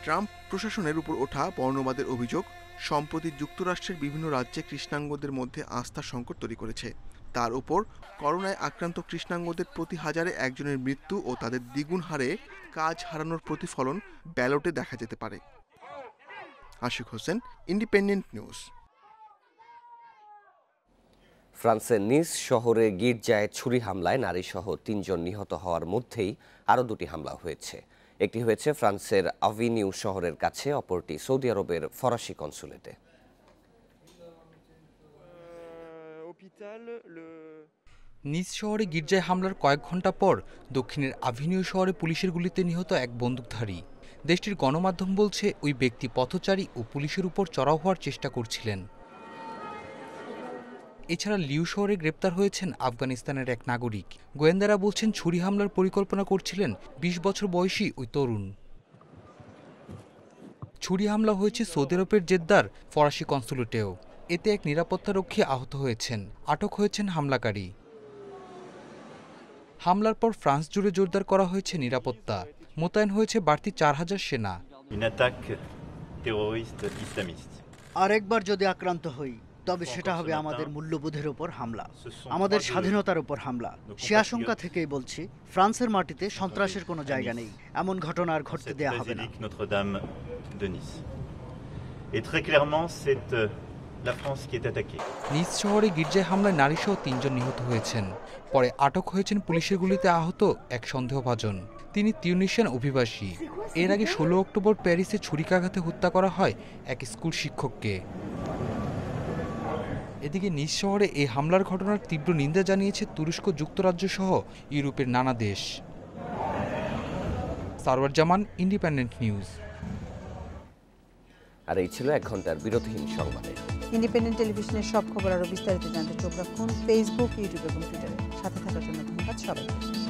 ট্রাম্প প্রশাসনের উপর ওঠা বর্ণবাদের অভিযোগ সম্প্রতি যুক্তরাষ্ট্রের বিভিন্ন রাজ্যে কৃষ্ণাঙ্গদের মধ্যে আস্থা সংকট তৈরি করেছে। তার উপর করোনায় আক্রান্ত কৃষ্ণাঙ্গদের প্রতি 1000-এ 1 জনের মৃত্যু ও তাদের দ্বিগুণ হারে কাজ হারানোর প্রতিফলন ব্যালটে দেখা যেতে পারে। Ashiq Hossain, independent news. ফ্রান্সের নিস শহরে গির্জায় ছুরি হামলায় নারীসহ 3 জন নিহত হওয়ার মধ্যেই আরও 2টি হামলা হয়েছে। একটি হয়েছে ফ্রান্সের আভিনিউ শহরের কাছে, অপরটি সৌদি আরবের ফরাসি কনসুলেটে। নিস শহরে গির্জায় হামলার কয়েক ঘন্টা পর দক্ষিণের আভিনিউ শহরে পুলিশের গুলিতে নিহত এক বন্দুকধারী। দেশটির গণমাধ্যম বলছে ওই ব্যক্তি পথচারী ও পুলিশের উপর চড়াও হওয়ার চেষ্টা করছিলেন। এছাড়া লিউ শহরে গ্রেপ্তার হয়েছেন আফগানিস্তানের এক নাগরিক। গোয়েন্দারা বলছেন ছুরি হামলার পরিকল্পনা করছিলেন 20 বছর বয়সী ওই তরুণ। ছুরি হামলা হয়েছে সৌদি আরবের জেদ্দার ফরাসি কনসুলেটেও। এতে এক নিরাপত্তারক্ষী আহত হয়েছেন, আটক হয়েছেন হামলাকারী। হামলার পর ফ্রান্স জুড়ে জোরদার করা হয়েছে নিরাপত্তা, মোতায়েন হয়েছে বাড়তি 4000 সেনা। আরেকবার যদি আক্রান্ত হই তবে সেটা হবে আমাদের মূল্যবোধের উপর হামলা, আমাদের স্বাধীনতার উপর হামলা। সে আশঙ্কা থেকেই বলছি, ফ্রান্সের মাটিতে সন্ত্রাসের কোনো জায়গা নেই, এমন ঘটনা আর ঘটতে দেয়া হবে না। নিস শহরে গির্জায় হামলায় নারীসহ 3 জন নিহত হয়েছেন। পরে আটক হয়েছেন পুলিশের গুলিতে আহত এক সন্দেহভাজন। তিনি তিউনিশিয়ান অভিবাসী। এর আগে 16 অক্টোবর প্যারিসে ছুরিকাঘাতে হত্যা করা হয় এক স্কুল শিক্ষককে। এদিকে নিস শহরে এই হামলার ঘটনার তীব্র নিন্দা জানিয়েছে তুরস্ক, যুক্তরাজ্য সহ ইউরোপের নানা দেশ। সারওয়ার জামান, ইন্ডিপেন্ডেন্ট নিউজ। আর এই ছিল 1 ঘন্টার বিরতিহীন সংবাদে। ইন্ডিপেন্ডেন্ট টেলিভিশনের সব খবর আরও বিস্তারিত জানতে চোখ রাখুন ফেসবুক, ইউটিউব এবং টুইটারে। সাথে থাকার জন্য ধন্যবাদ সবাইকে।